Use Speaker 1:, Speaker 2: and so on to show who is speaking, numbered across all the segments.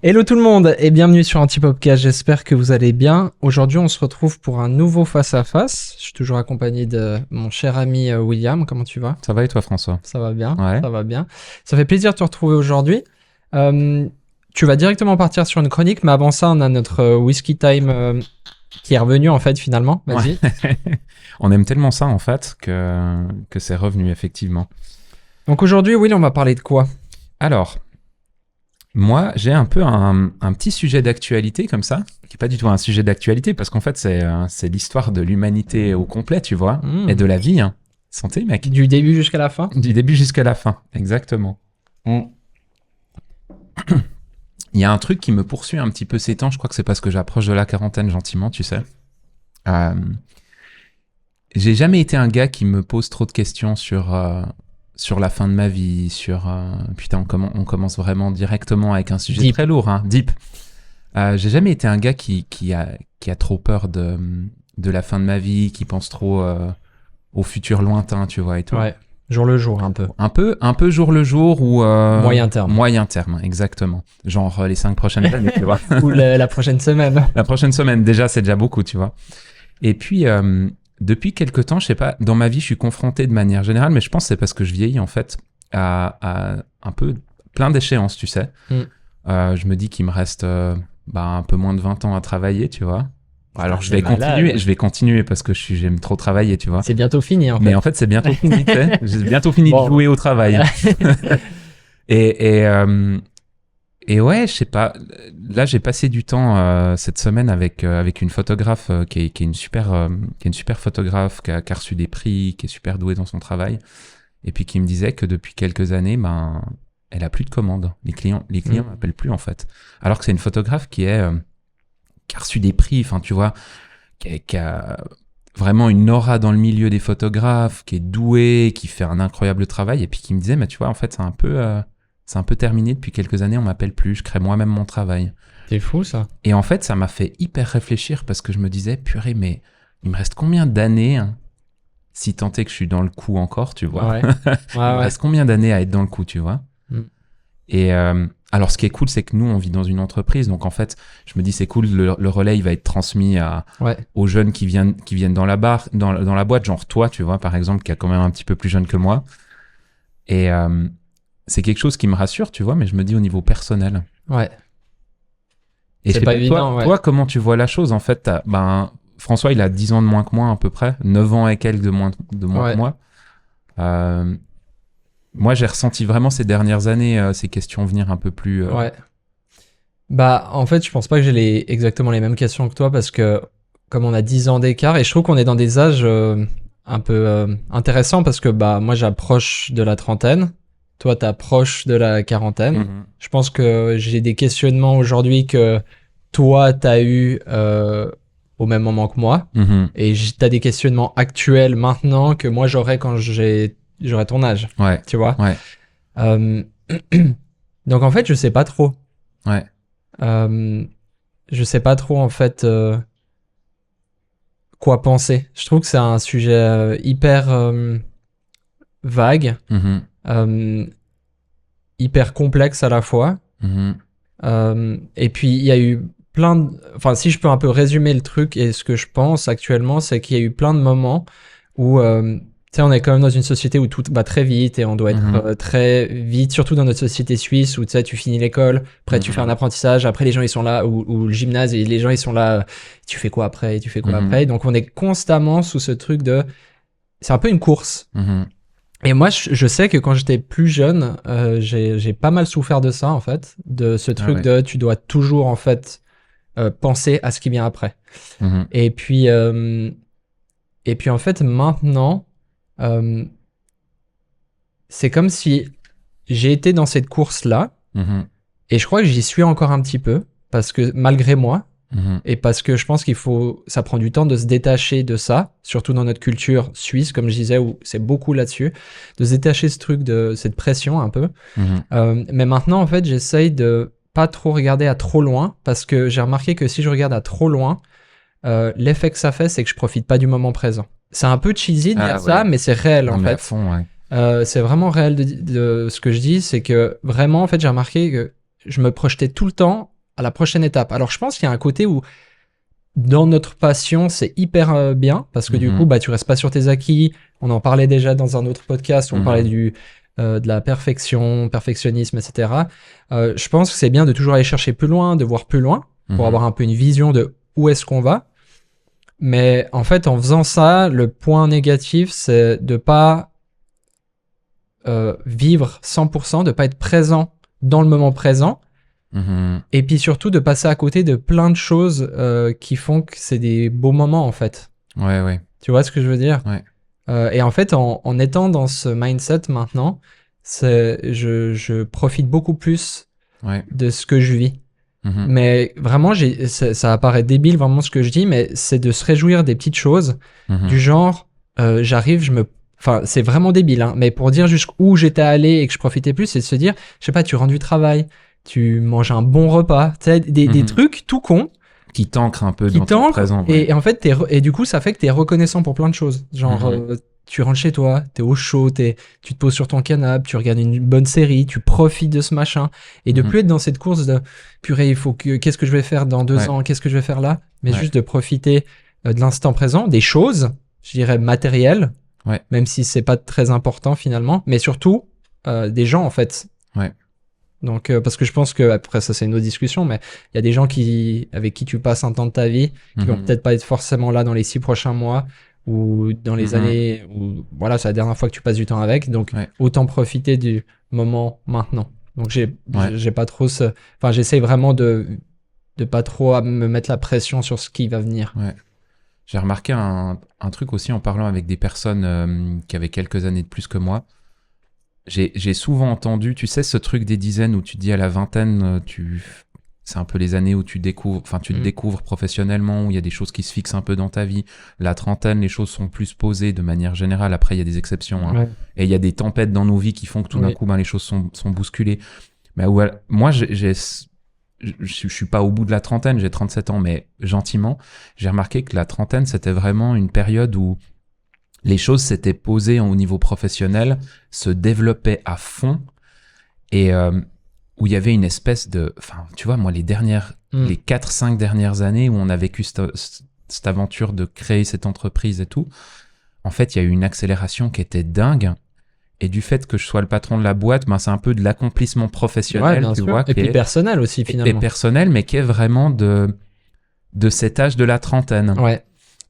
Speaker 1: Hello tout le monde et bienvenue sur Antipopcast, j'espère que vous allez bien. Aujourd'hui on se retrouve pour un nouveau face-à-face. Je suis toujours accompagné de mon cher ami William, comment tu vas ?
Speaker 2: Ça va et toi, François?
Speaker 1: Ça va bien,
Speaker 2: Ouais.
Speaker 1: ça va bien. Ça fait plaisir de te retrouver aujourd'hui. Tu vas directement partir sur une chronique, mais avant ça on a notre Whisky Time qui est revenu en fait finalement, vas-y.
Speaker 2: Ouais. On aime tellement ça en fait que c'est revenu effectivement.
Speaker 1: Donc aujourd'hui Will, on va parler de quoi ?
Speaker 2: Alors, moi j'ai un peu un petit sujet d'actualité comme ça, qui n'est pas du tout un sujet d'actualité parce qu'en fait c'est l'histoire de l'humanité au complet, tu vois, et de la vie. Hein. Santé mec.
Speaker 1: Du début jusqu'à la fin ?
Speaker 2: Du début jusqu'à la fin, exactement. Il y a un truc qui me poursuit un petit peu ces temps, je crois que c'est parce que j'approche de la quarantaine gentiment, tu sais. J'ai jamais été un gars qui me pose trop de questions sur la fin de ma vie, putain, on commence vraiment directement avec un sujet
Speaker 1: Deep.
Speaker 2: très lourd, hein, deep. J'ai jamais été un gars qui a trop peur de la fin de ma vie, qui pense trop au futur lointain, tu vois, et tout.
Speaker 1: Ouais, jour le jour un peu.
Speaker 2: Un peu jour le jour ou
Speaker 1: Moyen terme.
Speaker 2: Moyen terme, exactement. Genre les 5 prochaines années, tu vois.
Speaker 1: Ou la prochaine semaine.
Speaker 2: La prochaine semaine, déjà, c'est déjà beaucoup, tu vois. Et puis, depuis quelques temps, je sais pas, dans ma vie, je suis confronté de manière générale, mais je pense que c'est parce que je vieillis, en fait, à un peu plein d'échéances, tu sais. Je me dis qu'il me reste un peu moins de 20 ans à travailler, tu vois. Alors, je vais continuer parce que j'aime trop travailler, tu vois.
Speaker 1: C'est bientôt fini, en fait.
Speaker 2: Mais en fait, c'est bientôt fini, tu sais. J'ai bientôt fini de jouer au travail. Et ouais, je sais pas. Là, j'ai passé du temps cette semaine avec une photographe qui est une super photographe, qui a reçu des prix, qui est super douée dans son travail, et puis qui me disait que depuis quelques années, elle a plus de commandes. Les clients m'appellent plus en fait. Alors que c'est une photographe qui a reçu des prix. Enfin, tu vois, qui a vraiment une aura dans le milieu des photographes, qui est douée, qui fait un incroyable travail, et puis qui me disait, mais tu vois, en fait, c'est un peu terminé depuis quelques années, on m'appelle plus, je crée moi-même mon travail.
Speaker 1: C'est fou ça.
Speaker 2: Et en fait, ça m'a fait hyper réfléchir parce que je me disais, purée, mais il me reste combien d'années, hein, si tant est que je suis dans le coup encore, tu vois.
Speaker 1: Ouais.
Speaker 2: Il me reste combien d'années à être dans le coup, tu vois. Et alors, ce qui est cool, c'est que nous, on vit dans une entreprise, donc en fait, je me dis, c'est cool, le relais, il va être transmis aux jeunes qui viennent dans la boîte, genre toi, tu vois, par exemple, qui est quand même un petit peu plus jeune que moi. Et c'est quelque chose qui me rassure, tu vois, mais je me dis au niveau personnel.
Speaker 1: Ouais.
Speaker 2: Et
Speaker 1: c'est pas évident,
Speaker 2: toi, comment tu vois la chose, en fait? François, il a 10 ans de moins que moi, à peu près. 9 ans et quelques de moins que moi. Moi, j'ai ressenti vraiment ces dernières années ces questions venir un peu plus...
Speaker 1: Ouais. En fait, je pense pas que j'ai exactement les mêmes questions que toi parce que comme on a 10 ans d'écart, et je trouve qu'on est dans des âges un peu intéressants parce que moi, j'approche de la trentaine. Toi, t'approches de la quarantaine. Je pense que j'ai des questionnements aujourd'hui que toi, t'as eu au même moment que moi. Et t'as des questionnements actuels maintenant que moi, j'aurai quand j'aurai ton âge.
Speaker 2: Ouais.
Speaker 1: Tu vois.
Speaker 2: Ouais.
Speaker 1: Donc, en fait, je sais pas trop.
Speaker 2: Ouais.
Speaker 1: Je sais pas trop, en fait, quoi penser. Je trouve que c'est un sujet hyper vague. Hyper complexe à la fois. Et puis, il y a eu enfin, si je peux un peu résumer le truc et ce que je pense actuellement, c'est qu'il y a eu plein de moments où, tu sais, on est quand même dans une société où tout va très vite et on doit être très vite, surtout dans notre société suisse où, tu sais, tu finis l'école, après tu fais un apprentissage, après les gens ils sont là, ou le gymnase et les gens ils sont là, tu fais quoi après, tu fais quoi après. Donc, on est constamment sous ce truc c'est un peu une course. Et moi, je sais que quand j'étais plus jeune, j'ai pas mal souffert de ça, en fait, de ce truc de tu dois toujours, en fait, penser à ce qui vient après. Et puis, en fait, maintenant, c'est comme si j'ai été dans cette course-là, et je crois que j'y suis encore un petit peu, parce que malgré moi, et parce que je pense ça prend du temps de se détacher de ça, surtout dans notre culture suisse, comme je disais, où c'est beaucoup là-dessus, de se détacher ce truc de cette pression un peu. Mais maintenant, en fait, j'essaye de pas trop regarder à trop loin, parce que j'ai remarqué que si je regarde à trop loin, l'effet que ça fait, c'est que je profite pas du moment présent. C'est un peu cheesy de dire ça, mais c'est réel en fait.
Speaker 2: À fond, ouais.
Speaker 1: C'est vraiment réel de ce que je dis, c'est que vraiment, en fait, j'ai remarqué que je me projetais tout le temps à la prochaine étape. Alors, je pense qu'il y a un côté où, dans notre passion, c'est hyper bien, parce que du coup, bah, tu restes pas sur tes acquis. On en parlait déjà dans un autre podcast, où on parlait de la perfectionnisme, etc. Je pense que c'est bien de toujours aller chercher plus loin, de voir plus loin, pour avoir un peu une vision de où est-ce qu'on va. Mais en fait, en faisant ça, le point négatif, c'est de pas vivre 100%, de pas être présent dans le moment présent. Et puis surtout de passer à côté de plein de choses qui font que c'est des beaux moments, en fait.
Speaker 2: Ouais.
Speaker 1: Tu vois ce que je veux dire?
Speaker 2: Ouais.
Speaker 1: Et en fait, en étant dans ce mindset maintenant, je profite beaucoup plus de ce que je vis. Mais vraiment, ça apparaît débile vraiment ce que je dis, mais c'est de se réjouir des petites choses du genre, j'arrive, Enfin, c'est vraiment débile, hein, mais pour dire jusqu'où j'étais allé et que je profitais plus, c'est de se dire, je sais pas, tu rentres du travail, tu manges un bon repas, tu sais, des trucs tout cons.
Speaker 2: Qui t'ancrent un peu dans ton présent. Ouais.
Speaker 1: Et en fait, et du coup, ça fait que t'es reconnaissant pour plein de choses. Genre, tu rentres chez toi, t'es au chaud, tu te poses sur ton canapé, tu regardes une bonne série, tu profites de ce machin. Et de plus être dans cette course de purée, qu'est-ce que je vais faire dans 2 ans, qu'est-ce que je vais faire là, mais juste de profiter de l'instant présent, des choses, je dirais matérielles, même si c'est pas très important finalement, mais surtout des gens en fait. Donc, parce que je pense que, après ça c'est une autre discussion, mais il y a des gens avec qui tu passes un temps de ta vie, qui vont peut-être pas être forcément là dans les 6 prochains mois, ou dans les années où, voilà, c'est la dernière fois que tu passes du temps avec, donc autant profiter du moment maintenant. Donc j'ai pas trop enfin j'essaye vraiment de pas trop me mettre la pression sur ce qui va venir.
Speaker 2: J'ai remarqué un truc aussi en parlant avec des personnes qui avaient quelques années de plus que moi. J'ai souvent entendu, tu sais, ce truc des dizaines où tu te dis à la vingtaine, c'est un peu les années où tu te découvres professionnellement, où il y a des choses qui se fixent un peu dans ta vie. La trentaine, les choses sont plus posées de manière générale. Après, il y a des exceptions. Hein. Et il y a des tempêtes dans nos vies qui font que tout d'un coup, les choses sont bousculées. Mais moi, je suis pas au bout de la trentaine, j'ai 37 ans, mais gentiment, j'ai remarqué que la trentaine, c'était vraiment une période où les choses s'étaient posées au niveau professionnel, se développaient à fond, et où il y avait une espèce de... Enfin, tu vois, moi, les 4-5 dernières années où on a vécu cette aventure de créer cette entreprise et tout, en fait, il y a eu une accélération qui était dingue. Et du fait que je sois le patron de la boîte, c'est un peu de l'accomplissement professionnel, tu vois.
Speaker 1: Et puis personnel aussi, finalement.
Speaker 2: Et personnel, mais qui est vraiment de cet âge de la trentaine.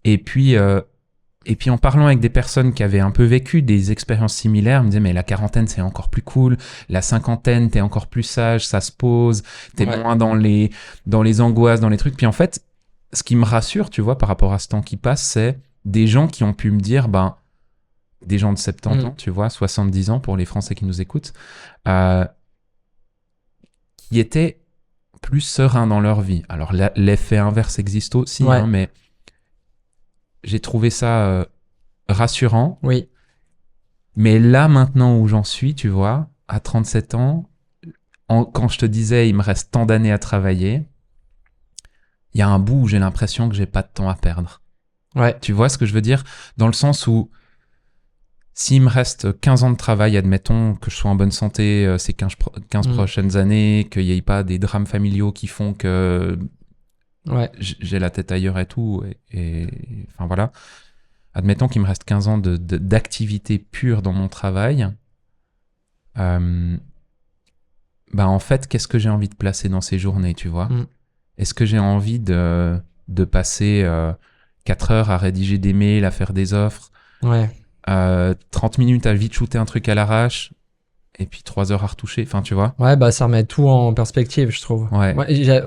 Speaker 2: Et puis en parlant avec des personnes qui avaient un peu vécu des expériences similaires, ils me disaient, mais la quarantaine, c'est encore plus cool. La cinquantaine, t'es encore plus sage, ça se pose. T'es moins dans les angoisses, dans les trucs. Puis en fait, ce qui me rassure, tu vois, par rapport à ce temps qui passe, c'est des gens qui ont pu me dire, des gens de 70 ans, tu vois, 70 ans pour les Français qui nous écoutent, qui étaient plus sereins dans leur vie. Alors, l'effet inverse existe aussi, hein, mais j'ai trouvé ça rassurant. Mais là, maintenant où j'en suis, tu vois, à 37 ans, quand je te disais, il me reste tant d'années à travailler, il y a un bout où j'ai l'impression que j'ai pas de temps à perdre. Tu vois ce que je veux dire? Dans le sens où s'il me reste 15 ans de travail, admettons que je sois en bonne santé ces 15 prochaines années, qu'il n'y ait pas des drames familiaux qui font que j'ai la tête ailleurs et tout, et enfin voilà. Admettons qu'il me reste 15 ans d'activité pure dans mon travail. En fait, qu'est-ce que j'ai envie de placer dans ces journées, tu vois? Est-ce que j'ai envie de passer 4 heures à rédiger des mails, à faire des offres, 30 minutes à vite shooter un truc à l'arrache, et puis 3 heures à retoucher, enfin tu vois.
Speaker 1: Ça remet tout en perspective, je trouve.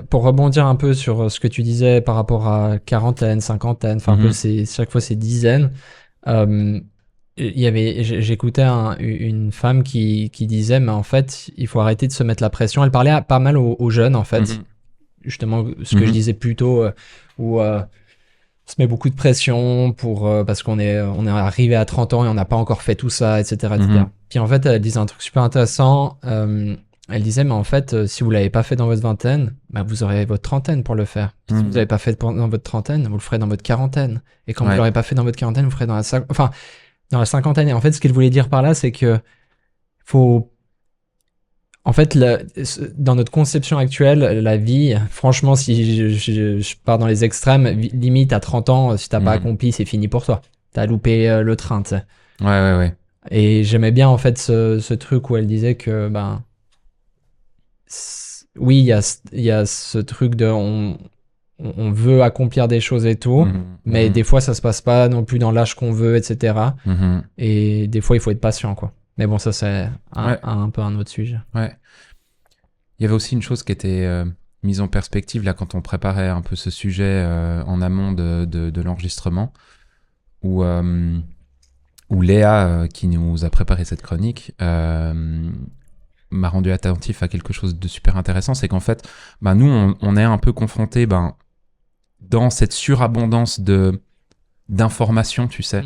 Speaker 1: Pour rebondir un peu sur ce que tu disais par rapport à quarantaine, cinquantaine, enfin un peu chaque fois c'est dizaines. J'écoutais une femme qui disait, mais en fait, il faut arrêter de se mettre la pression. Elle parlait pas mal aux jeunes, en fait. Justement, ce que je disais plus tôt, où se met beaucoup de pression parce qu'on est arrivé à 30 ans et on n'a pas encore fait tout ça, etc. Puis en fait, elle disait un truc super intéressant. Elle disait, mais en fait, si vous l'avez pas fait dans votre vingtaine, vous aurez votre trentaine pour le faire. Si vous l'avez pas fait dans votre trentaine, vous le ferez dans votre quarantaine. Et quand vous l'aurez pas fait dans votre quarantaine, vous le ferez dans la cinquantaine. Et en fait, ce qu'elle voulait dire par là, c'est que faut... En fait, dans notre conception actuelle, la vie, franchement, si je pars dans les extrêmes, limite à 30 ans, si t'as pas accompli, c'est fini pour toi. T'as loupé le train, tu sais.
Speaker 2: Ouais.
Speaker 1: Et j'aimais bien, en fait, ce truc où elle disait que, ben, oui, il y a ce truc de on veut accomplir des choses et tout, mais des fois, ça se passe pas non plus dans l'âge qu'on veut, etc. Et des fois, il faut être patient, quoi. Mais bon, ça, c'est un peu un autre sujet.
Speaker 2: Ouais. Il y avait aussi une chose qui était mise en perspective là quand on préparait un peu ce sujet en amont de l'enregistrement, où Léa, qui nous a préparé cette chronique, m'a rendu attentif à quelque chose de super intéressant, c'est qu'en fait, nous, on est un peu confrontés dans cette surabondance d'informations, tu sais,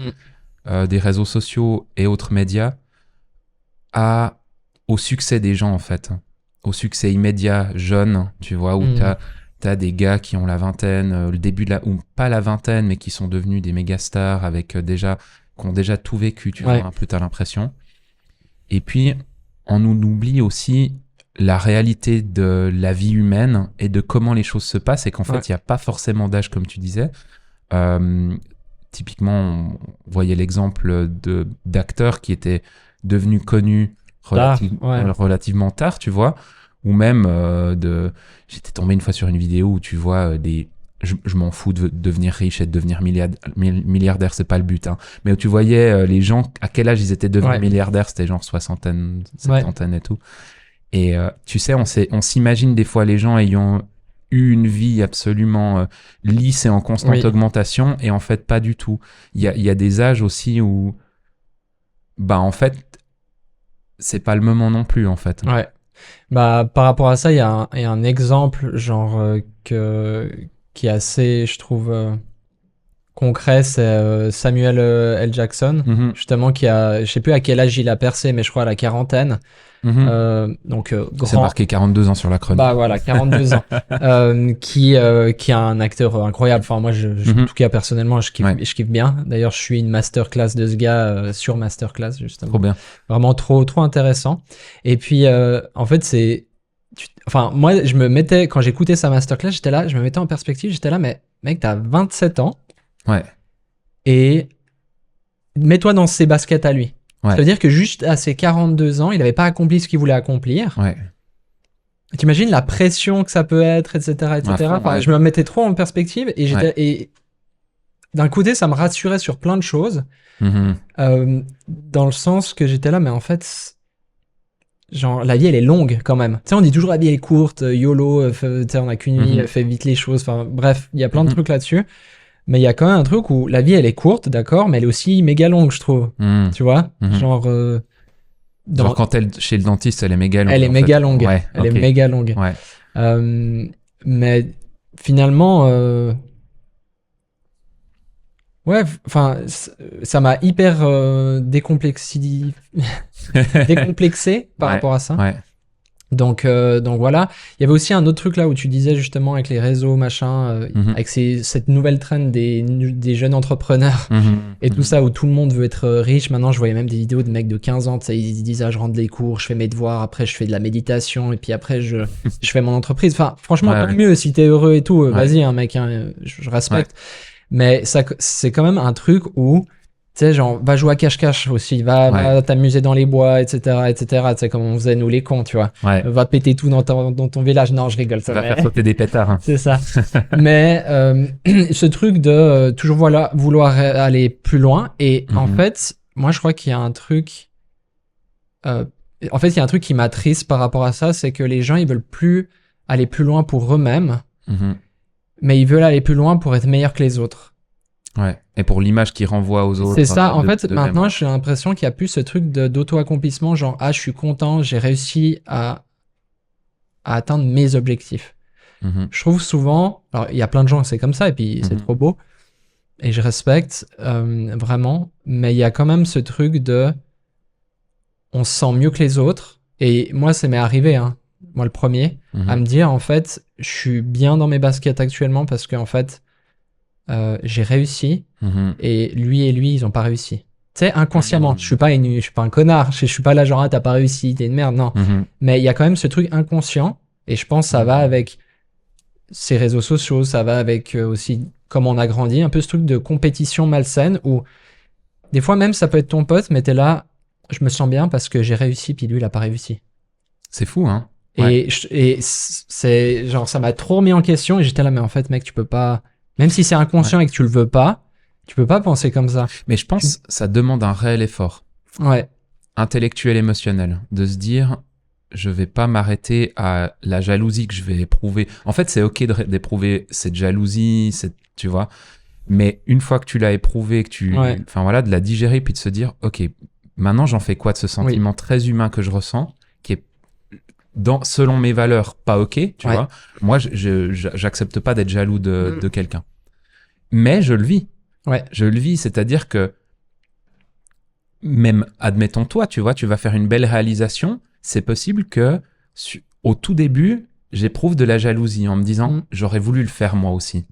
Speaker 2: des réseaux sociaux et autres médias, au succès des gens, en fait. Au succès immédiat, jeune, tu vois, où t'as des gars qui ont la vingtaine, le début ou pas la vingtaine, mais qui sont devenus des méga stars avec qui ont déjà tout vécu, tu vois, un peu, t'as l'impression. Et puis, on nous oublie aussi la réalité de la vie humaine et de comment les choses se passent, et qu'en fait, il n'y a pas forcément d'âge, comme tu disais. Typiquement, on voyait l'exemple d'acteurs qui étaient devenus connus relativement tard, tu vois, ou même j'étais tombé une fois sur une vidéo où tu vois je m'en fous de devenir riche et de devenir milliardaire, c'est pas le but, hein. Mais où tu voyais les gens, à quel âge ils étaient devenus milliardaires, c'était genre soixantaine, septantaine et tout. Et tu sais, on s'imagine des fois les gens ayant eu une vie absolument lisse et en constante augmentation, et en fait pas du tout. Il y a des âges aussi où en fait c'est pas le moment non plus, en fait.
Speaker 1: Ouais. Par rapport à ça, il y a un exemple genre qui est assez, je trouve, concret, c'est Samuel L. Jackson, justement, qui a, je sais plus à quel âge il a percé, mais je crois à la quarantaine. Donc
Speaker 2: c'est marqué 42 ans sur la chronique.
Speaker 1: Voilà, 42 ans. Qui est un acteur incroyable. Enfin, moi, en tout cas, personnellement, je kiffe bien. D'ailleurs, je suis une masterclass de ce gars sur masterclass, justement.
Speaker 2: Trop bien.
Speaker 1: Vraiment trop intéressant. Et puis, en fait, moi, quand j'écoutais sa masterclass, j'étais là, je me mettais en perspective, j'étais là, mais mec, t'as 27 ans.
Speaker 2: Ouais.
Speaker 1: Et mets-toi dans ses baskets à lui. Ça veut dire que juste à ses 42 ans, il n'avait pas accompli ce qu'il voulait accomplir.
Speaker 2: Ouais.
Speaker 1: T'imagines la pression que ça peut être, etc., etc. Je me mettais trop en perspective et d'un côté, ça me rassurait sur plein de choses, dans le sens que j'étais là, mais en fait, genre, la vie, elle est longue quand même. Tu sais, on dit toujours la vie est courte, YOLO, on a qu'une vie, fais vite les choses. Enfin, bref, il y a plein de trucs là-dessus. Mais il y a quand même un truc où la vie, elle est courte, d'accord, mais elle est aussi méga longue, je trouve. Tu vois, genre...
Speaker 2: genre quand chez le dentiste, elle est méga longue.
Speaker 1: Elle est méga longue. Ouais, elle est méga longue.
Speaker 2: Ouais.
Speaker 1: Mais finalement... ouais, enfin, ça m'a hyper décomplexé par rapport à ça.
Speaker 2: Ouais.
Speaker 1: Donc voilà. Il y avait aussi un autre truc là où tu disais justement avec les réseaux, machin, avec cette nouvelle trend des jeunes entrepreneurs et tout ça où tout le monde veut être riche. Maintenant, je voyais même des vidéos de mecs de 15 ans, ils disent je rentre les cours, je fais mes devoirs, après je fais de la méditation et puis après je fais mon entreprise. Enfin, franchement, tant mieux si t'es heureux et tout. Vas-y, hein, mec, hein, je respecte. Mais ça, c'est quand même un truc où, tu sais, genre, va jouer à cache-cache aussi, va t'amuser dans les bois, etc., etc., tu sais, comme on faisait nous les cons, tu vois. Va péter tout dans ton village. Non, je rigole, ça.
Speaker 2: Va faire sauter des pétards. Hein.
Speaker 1: C'est ça. Mais ce truc de toujours vouloir aller plus loin. Et en fait, moi, je crois qu'il y a un truc... en fait, il y a un truc qui m'attriste par rapport à ça, c'est que les gens, ils veulent plus aller plus loin pour eux-mêmes. Mais ils veulent aller plus loin pour être meilleurs que les autres.
Speaker 2: Ouais, et pour l'image qu'ils renvoient aux autres.
Speaker 1: C'est ça, en fait, maintenant, j'ai l'impression qu'il n'y a plus ce truc d'auto-accomplissement, genre, je suis content, j'ai réussi à atteindre mes objectifs. Je trouve souvent, alors, il y a plein de gens, c'est comme ça, et puis c'est trop beau, et je respecte, vraiment, mais il y a quand même ce truc on se sent mieux que les autres, et moi, ça m'est arrivé, hein. Moi le premier, à me dire en fait je suis bien dans mes baskets actuellement parce que en fait j'ai réussi et lui ils ont pas réussi. Tu sais, inconsciemment. Je suis pas un connard. Je suis pas là genre, t'as pas réussi, t'es une merde. Non. Mais il y a quand même ce truc inconscient. Et je pense que ça va avec ces réseaux sociaux, ça va avec aussi comment on a grandi, un peu ce truc de compétition malsaine où des fois même ça peut être ton pote, mais t'es là, je me sens bien parce que j'ai réussi, puis lui il a pas réussi.
Speaker 2: C'est fou, hein.
Speaker 1: Et c'est genre, ça m'a trop remis en question et j'étais là, mais en fait, mec, tu peux pas, même si c'est inconscient et que tu le veux pas, tu peux pas penser comme ça.
Speaker 2: Mais je pense que ça demande un réel effort. Intellectuel, émotionnel, de se dire, je vais pas m'arrêter à la jalousie que je vais éprouver. En fait, c'est ok d'éprouver cette jalousie, tu vois. Mais une fois que tu l'as éprouvé, enfin voilà, de la digérer puis de se dire, ok, maintenant j'en fais quoi de ce sentiment très humain que je ressens, qui est selon mes valeurs pas ok, tu vois. Moi, j'accepte pas d'être jaloux de quelqu'un. Mais je le vis. Je le vis, c'est-à-dire que même, admettons toi, tu vois, tu vas faire une belle réalisation, c'est possible que au tout début, j'éprouve de la jalousie en me disant j'aurais voulu le faire moi aussi.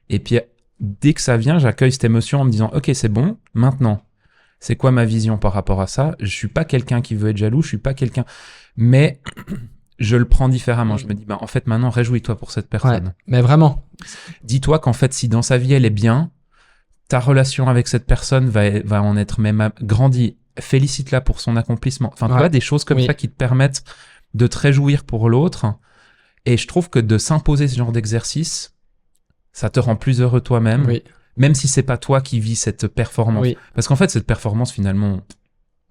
Speaker 2: Et puis dès que ça vient, j'accueille cette émotion en me disant ok, c'est bon, maintenant, c'est quoi ma vision par rapport à ça? Je suis pas quelqu'un qui veut être jaloux, je suis pas quelqu'un, mais je le prends différemment. Je me dis bah en fait maintenant réjouis-toi pour cette personne.
Speaker 1: Mais vraiment.
Speaker 2: Dis-toi qu'en fait si dans sa vie elle est bien, ta relation avec cette personne va en être même grandie. Félicite-la pour son accomplissement. Enfin, tu vois, des choses comme ça qui te permettent de te réjouir pour l'autre. Et je trouve que de s'imposer ce genre d'exercice, ça te rend plus heureux toi-même, même si c'est pas toi qui vis cette performance. Parce qu'en fait, cette performance, finalement,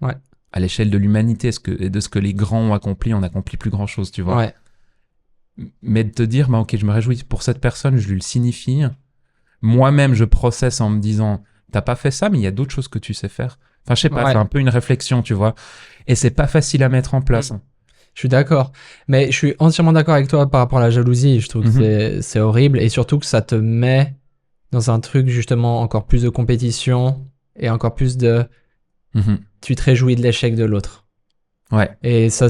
Speaker 2: à l'échelle de l'humanité et de ce que les grands ont accompli, on n'accomplit plus grand-chose, tu vois. Mais de te dire, bah, ok, je me réjouis pour cette personne, je lui le signifie. Moi-même, je processe en me disant, t'as pas fait ça, mais il y a d'autres choses que tu sais faire. Enfin, je sais pas, c'est un peu une réflexion, tu vois. Et c'est pas facile à mettre en place.
Speaker 1: Je suis d'accord. Mais je suis entièrement d'accord avec toi par rapport à la jalousie. Je trouve que c'est horrible. Et surtout que ça te met dans un truc, justement, encore plus de compétition et encore plus de... Tu te réjouis de l'échec de l'autre. Et ça,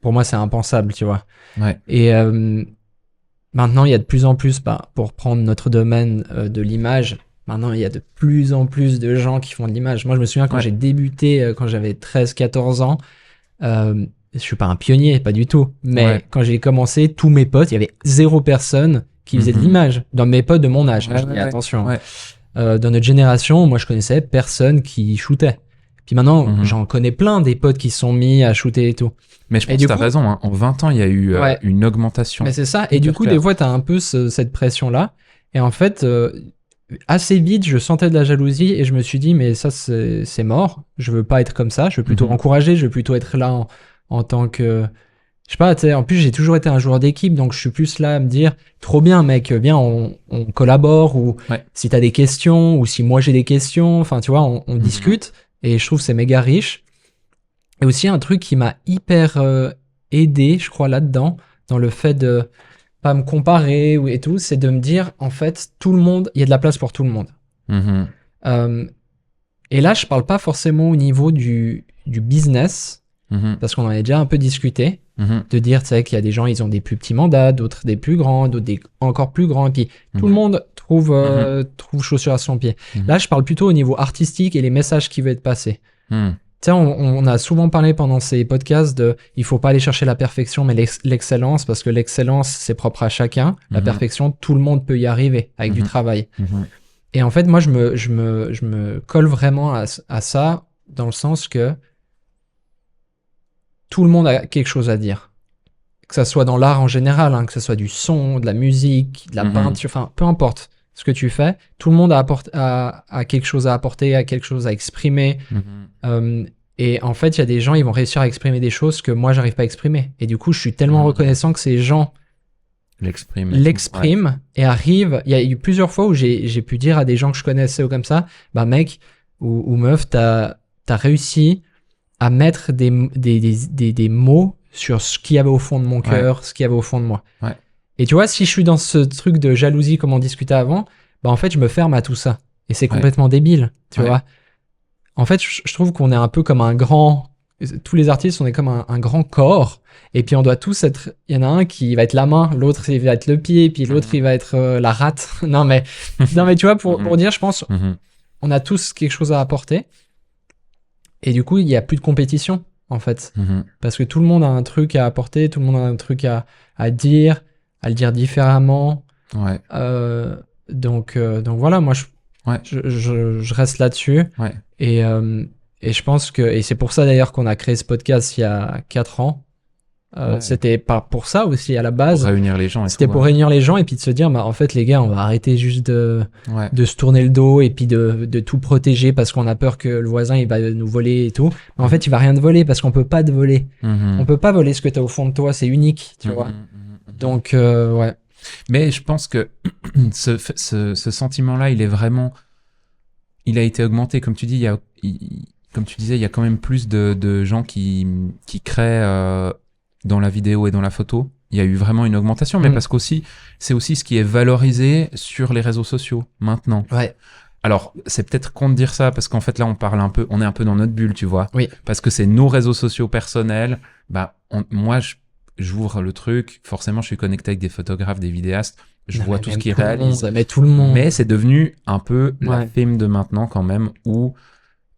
Speaker 1: pour moi, c'est impensable, tu vois. Et maintenant, il y a de plus en plus, pour prendre notre domaine de l'image, maintenant, il y a de plus en plus de gens qui font de l'image. Moi, je me souviens quand j'ai débuté, quand j'avais 13-14 ans, je suis pas un pionnier, pas du tout. Mais quand j'ai commencé, tous mes potes, il y avait 0 personne qui faisait de l'image. Dans mes potes de mon âge, je dis attention. Dans notre génération, moi, je connaissais personne qui shootait. Puis maintenant, j'en connais plein des potes qui sont mis à shooter et tout.
Speaker 2: Mais je pense que t'as raison, hein. En 20 ans, il y a eu une augmentation.
Speaker 1: Mais c'est ça. Et du coup, des fois, t'as un peu cette pression-là. Et en fait, assez vite, je sentais de la jalousie et je me suis dit, mais ça, c'est mort. Je veux pas être comme ça. Je veux plutôt encourager. Je veux plutôt être là en tant que... Je sais pas, tu sais, en plus, j'ai toujours été un joueur d'équipe, donc je suis plus là à me dire, trop bien, mec, viens, on collabore, ou si t'as des questions, ou si moi j'ai des questions, enfin, tu vois, on discute. Et je trouve que c'est méga riche. Et aussi un truc qui m'a hyper aidé, je crois, là-dedans, dans le fait de pas me comparer et tout, c'est de me dire, en fait, tout le monde, il y a de la place pour tout le monde. Et là, je parle pas forcément au niveau du business, parce qu'on en a déjà un peu discuté, de dire, tu sais, qu'il y a des gens, ils ont des plus petits mandats, d'autres des plus grands, d'autres des encore plus grands, et puis tout le monde trouve chaussure à son pied. Là, je parle plutôt au niveau artistique et les messages qui veulent être passés. Tu sais, on a souvent parlé pendant ces podcasts de il faut pas aller chercher la perfection, mais l'excellence, parce que l'excellence, c'est propre à chacun. La perfection, tout le monde peut y arriver avec du travail. Et en fait, moi, je me colle vraiment à ça, dans le sens que tout le monde a quelque chose à dire. Que ça soit dans l'art en général, hein, que ce soit du son, de la musique, de la peinture, enfin, peu importe ce que tu fais, tout le monde a quelque chose à apporter, a quelque chose à exprimer. Et en fait, il y a des gens, ils vont réussir à exprimer des choses que moi, j'arrive pas à exprimer. Et du coup, je suis tellement reconnaissant que ces gens l'expriment et arrivent. Il y a eu plusieurs fois où j'ai pu dire à des gens que je connaissais ou comme ça, bah mec ou meuf, t'as réussi à mettre des mots sur ce qu'il y avait au fond de mon cœur, ce qu'il y avait au fond de moi. Et tu vois, si je suis dans ce truc de jalousie comme on discutait avant, bah en fait, je me ferme à tout ça. Et c'est complètement débile, tu vois. En fait, je trouve qu'on est un peu comme un grand... Tous les artistes, on est comme un grand corps. Et puis, on doit tous être... Il y en a un qui va être la main, l'autre, il va être le pied, puis l'autre, il va être la rate. non, mais tu vois, pour dire, je pense... on a tous quelque chose à apporter. Et du coup, il y a plus de compétition, en fait. Parce que tout le monde a un truc à apporter, tout le monde a un truc à dire, à le dire différemment.
Speaker 2: Ouais.
Speaker 1: Donc voilà, moi, je reste là-dessus.
Speaker 2: Ouais.
Speaker 1: Et je pense que, et c'est pour ça d'ailleurs qu'on a créé ce podcast il y a 4 ans. C'était pas pour ça aussi à la base.
Speaker 2: Pour réunir les gens.
Speaker 1: C'était pour réunir les gens et puis de se dire, bah, en fait, les gars, on va arrêter juste de se tourner le dos et puis de tout protéger parce qu'on a peur que le voisin, il va nous voler et tout. Mais en fait, il va rien te voler parce qu'on peut pas te voler. On peut pas voler ce que t'as au fond de toi, c'est unique, tu vois. Donc, ouais.
Speaker 2: Mais je pense que ce sentiment-là, il a été augmenté. Comme tu dis, comme tu disais, il y a quand même plus de gens qui créent dans la vidéo et dans la photo. Il y a eu vraiment une augmentation, mais parce qu'aussi, c'est aussi ce qui est valorisé sur les réseaux sociaux maintenant.
Speaker 1: Ouais.
Speaker 2: Alors, c'est peut-être con de dire ça, parce qu'en fait, là, on est un peu dans notre bulle, tu vois.
Speaker 1: Oui.
Speaker 2: Parce que c'est nos réseaux sociaux personnels. Bah, moi, j'ouvre le truc. Forcément, je suis connecté avec des photographes, des vidéastes. Je vois tout ce qu'ils réalisent.
Speaker 1: Mais tout le monde.
Speaker 2: Mais c'est devenu un peu la film de maintenant, quand même, où,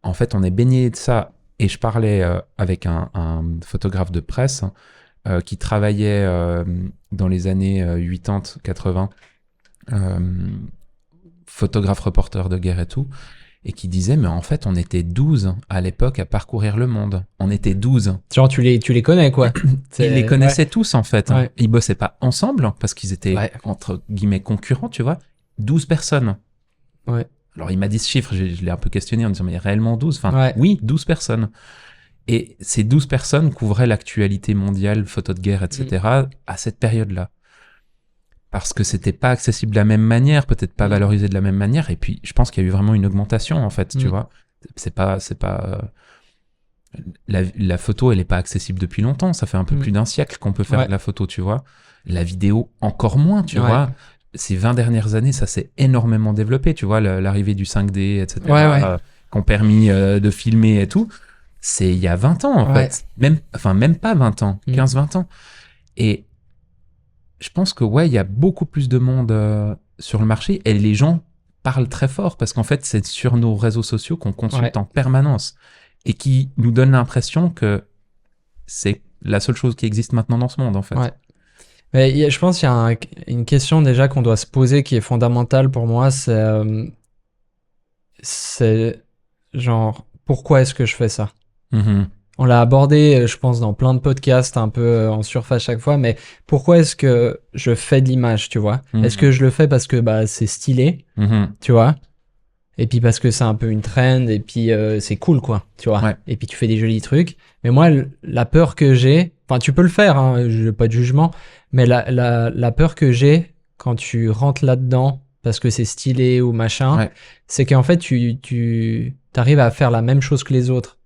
Speaker 2: en fait, on est baigné de ça. Et je parlais avec un photographe de presse qui travaillait dans les années 80-80, photographe reporter de guerre et tout, et qui disait, mais en fait, on était 12 à l'époque à parcourir le monde. On était 12.
Speaker 1: Genre, tu les connais, quoi.
Speaker 2: Ils les connaissaient tous, en fait.
Speaker 1: Ouais.
Speaker 2: Ils bossaient pas ensemble, parce qu'ils étaient, entre guillemets, concurrents, tu vois. 12 personnes.
Speaker 1: Ouais.
Speaker 2: Alors, il m'a dit ce chiffre, je l'ai un peu questionné en disant, mais réellement 12 ? Enfin, oui, 12 personnes. Et ces 12 personnes couvraient l'actualité mondiale, photos de guerre, etc., à cette période-là. Parce que c'était pas accessible de la même manière, peut-être pas valorisé de la même manière, et puis je pense qu'il y a eu vraiment une augmentation, en fait, tu vois. C'est pas la photo, elle est pas accessible depuis longtemps, ça fait un peu plus d'1 siècle qu'on peut faire de la photo, tu vois. La vidéo, encore moins, tu vois. Ces 20 dernières années, ça s'est énormément développé, tu vois, l'arrivée du 5D, etc., qui ont permis de filmer et tout. C'est il y a 20 ans, en fait. Même pas 20 ans, 15-20 ans. Et je pense que, il y a beaucoup plus de monde sur le marché et les gens parlent très fort parce qu'en fait, c'est sur nos réseaux sociaux qu'on consulte en permanence et qui nous donne l'impression que c'est la seule chose qui existe maintenant dans ce monde, en fait.
Speaker 1: Ouais. Mais je pense qu'il y a une question déjà qu'on doit se poser qui est fondamentale pour moi, c'est genre, pourquoi est-ce que je fais ça ? On l'a abordé, je pense, dans plein de podcasts, un peu en surface chaque fois, mais pourquoi est-ce que je fais de l'image, tu vois ? Est-ce que je le fais parce que c'est stylé, tu vois ? Et puis parce que c'est un peu une trend, et puis c'est cool, quoi, tu vois ? Et puis tu fais des jolis trucs. Mais moi, la peur que j'ai, enfin, tu peux le faire, hein, je n'ai pas de jugement, mais la peur que j'ai quand tu rentres là-dedans parce que c'est stylé ou machin, c'est qu'en fait, tu arrives à faire la même chose que les autres.